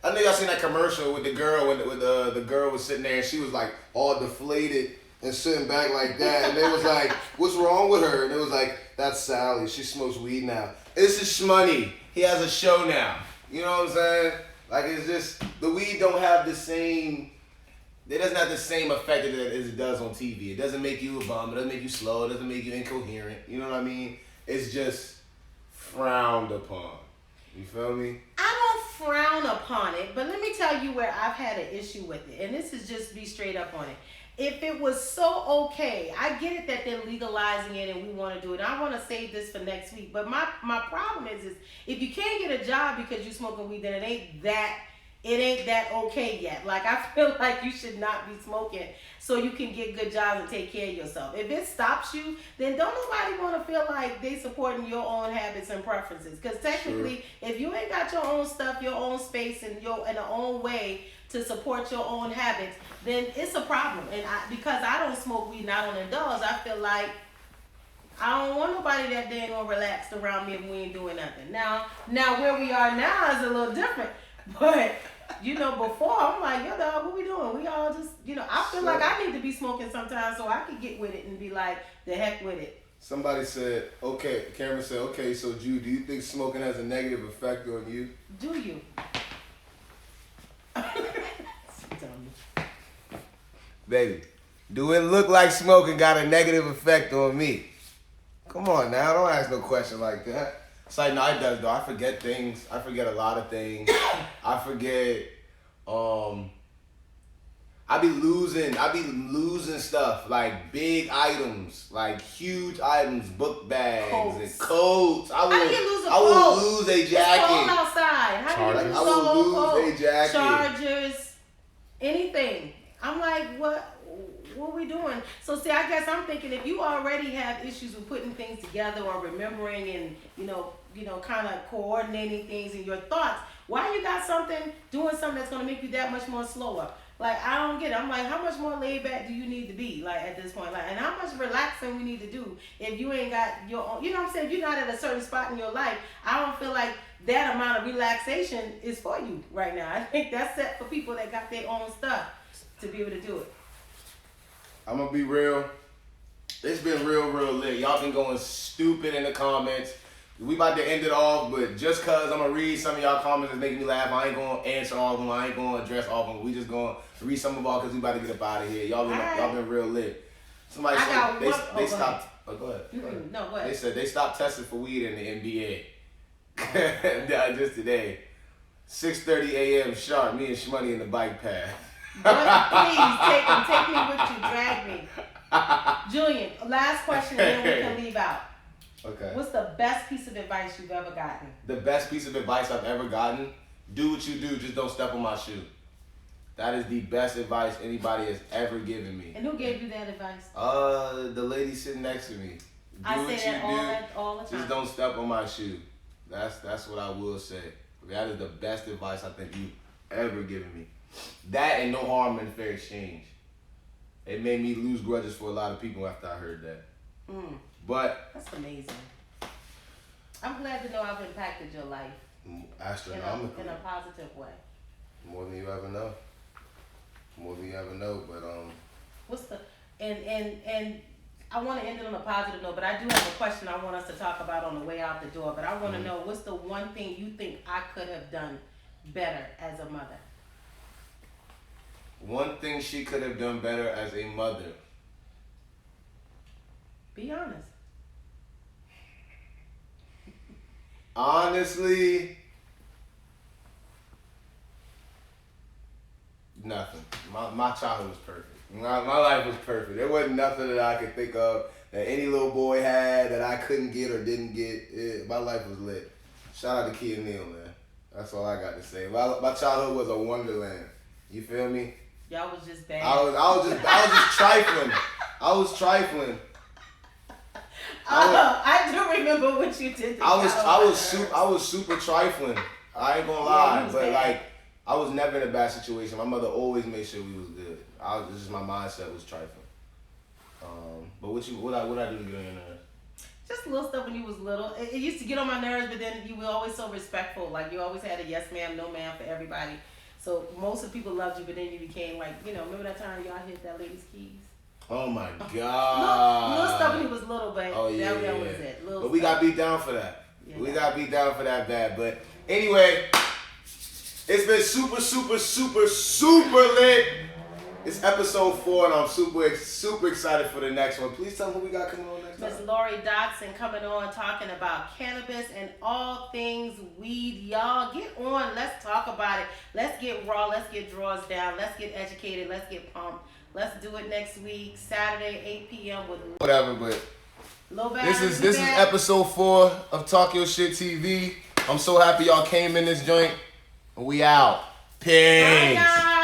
I know y'all seen that commercial with the girl when the girl was sitting there and she was like all deflated and sitting back like that, and they was like, what's wrong with her? And it was like, that's Sally. She smokes weed now. This is Shmoney. He has a show now. You know what I'm saying? Like, it's just the weed don't have the same. It doesn't have the same effect as it does on TV. It doesn't make you a bum. It doesn't make you slow. It doesn't make you incoherent. You know what I mean? It's just frowned upon. You feel me? I don't frown upon it, but let me tell you where I've had an issue with it. And this is just be straight up on it. If it was so okay, I get it that they're legalizing it and we want to do it. I want to save this for next week. But my problem is if you can't get a job because you're smoking weed, then it ain't that okay yet. Like, I feel like you should not be smoking so you can get good jobs and take care of yourself. If it stops you, then don't nobody want to feel like they supporting your own habits and preferences. Because technically, if you ain't got your own stuff, your own space, and your own way to support your own habits, then it's a problem. And because I don't smoke weed and I don't indulge, I feel like I don't want nobody that dang or relaxed around me if we ain't doing nothing. Now where we are now is a little different. But, before, I'm like, yo, dog, what we doing? We all just, I feel like I need to be smoking sometimes so I can get with it and be like, the heck with it. Somebody said, okay, Cameron said, okay, so Ju, do you think smoking has a negative effect on you? Do you? Baby, do it look like smoking got a negative effect on me? Come on now, don't ask no question like that. It's like, no, it does though. I forget things. I forget a lot of things. I forget, I be losing stuff, like big items, like huge items, book bags and coats. How do you lose a coat? I will lose a jacket. It's cold outside. How do you lose I will lose a jacket. Chargers, anything. I'm like, what are we doing? So see, I guess I'm thinking if you already have issues with putting things together or remembering and kind of coordinating things in your thoughts, why you got doing something that's gonna make you that much more slower? Like, I don't get it. I'm like, how much more laid back do you need to be, like, at this point? Like, and how much relaxing we need to do if you ain't got your own, you know what I'm saying? If you're not at a certain spot in your life, I don't feel like that amount of relaxation is for you right now. I think that's set for people that got their own stuff to be able to do it. I'm gonna be real. It's been real lit. Y'all been going stupid in the comments. We about to end it off, but just cause I'm gonna read some of y'all comments that's making me laugh, I ain't gonna answer all of them. I ain't gonna address all of them. We just gonna read some of y'all cause we about to get up out of here. Y'all been real lit. Somebody said they stopped. Oh, go ahead. No, go ahead. They said they stopped testing for weed in the NBA. Just today, 6:30 a.m. sharp. Me and Shmoney in the bike path. Please take me with you, drag me. Julian, last question and then we can leave out. Okay. What's the best piece of advice you've ever gotten? The best piece of advice I've ever gotten: do what you do, just don't step on my shoe. That is the best advice anybody has ever given me. And who gave you that advice? The lady sitting next to me. I say that all the time. Just don't step on my shoe. That's what I will say. That is the best advice I think you've ever given me. That and no harm and fair exchange. It made me lose grudges for a lot of people after I heard that. But that's amazing. I'm glad to know I've impacted your life astronomically in a positive way. More than you ever know. More than you ever know, but What's the and I want to end it on a positive note, but I do have a question I want us to talk about on the way out the door. But I want to know, what's the one thing you think I could have done better as a mother? One thing she could have done better as a mother. Be honest. Honestly, nothing. My childhood was perfect. My life was perfect. There wasn't nothing that I could think of that any little boy had that I couldn't get or didn't get. My life was lit. Shout out to Key and Neil, man. That's all I got to say. My childhood was a wonderland. You feel me? Y'all was just bad. I was just trifling. I was trifling. I do remember what you did. I was super trifling. I ain't gonna lie, but bad. Like I was never in a bad situation. My mother always made sure we was good. This just my mindset was trifling. But what I do to get on your nerves? Just little stuff when you was little. It used to get on my nerves, but then you were always so respectful. Like you always had a yes ma'am, no ma'am for everybody. So most of the people loved you, but then you became like, remember that time y'all hit that lady's keys? Oh my God. Little stuff when he was little, but that was it. But we got beat down for that. Yeah, we got beat down for that bad. But anyway, it's been super, super, super, super lit. It's episode 4, and I'm super excited for the next one. Please tell me who we got coming on next time. Miss Lori Dotson coming on talking about cannabis and all things weed. Y'all get on. Let's talk about it. Let's get raw. Let's get draws down. Let's get educated. Let's get pumped. Let's do it next week, Saturday, 8 p.m. with whatever. But this is episode 4 of Talk Your Shit TV. I'm so happy y'all came in this joint. We out. Peace. Bye,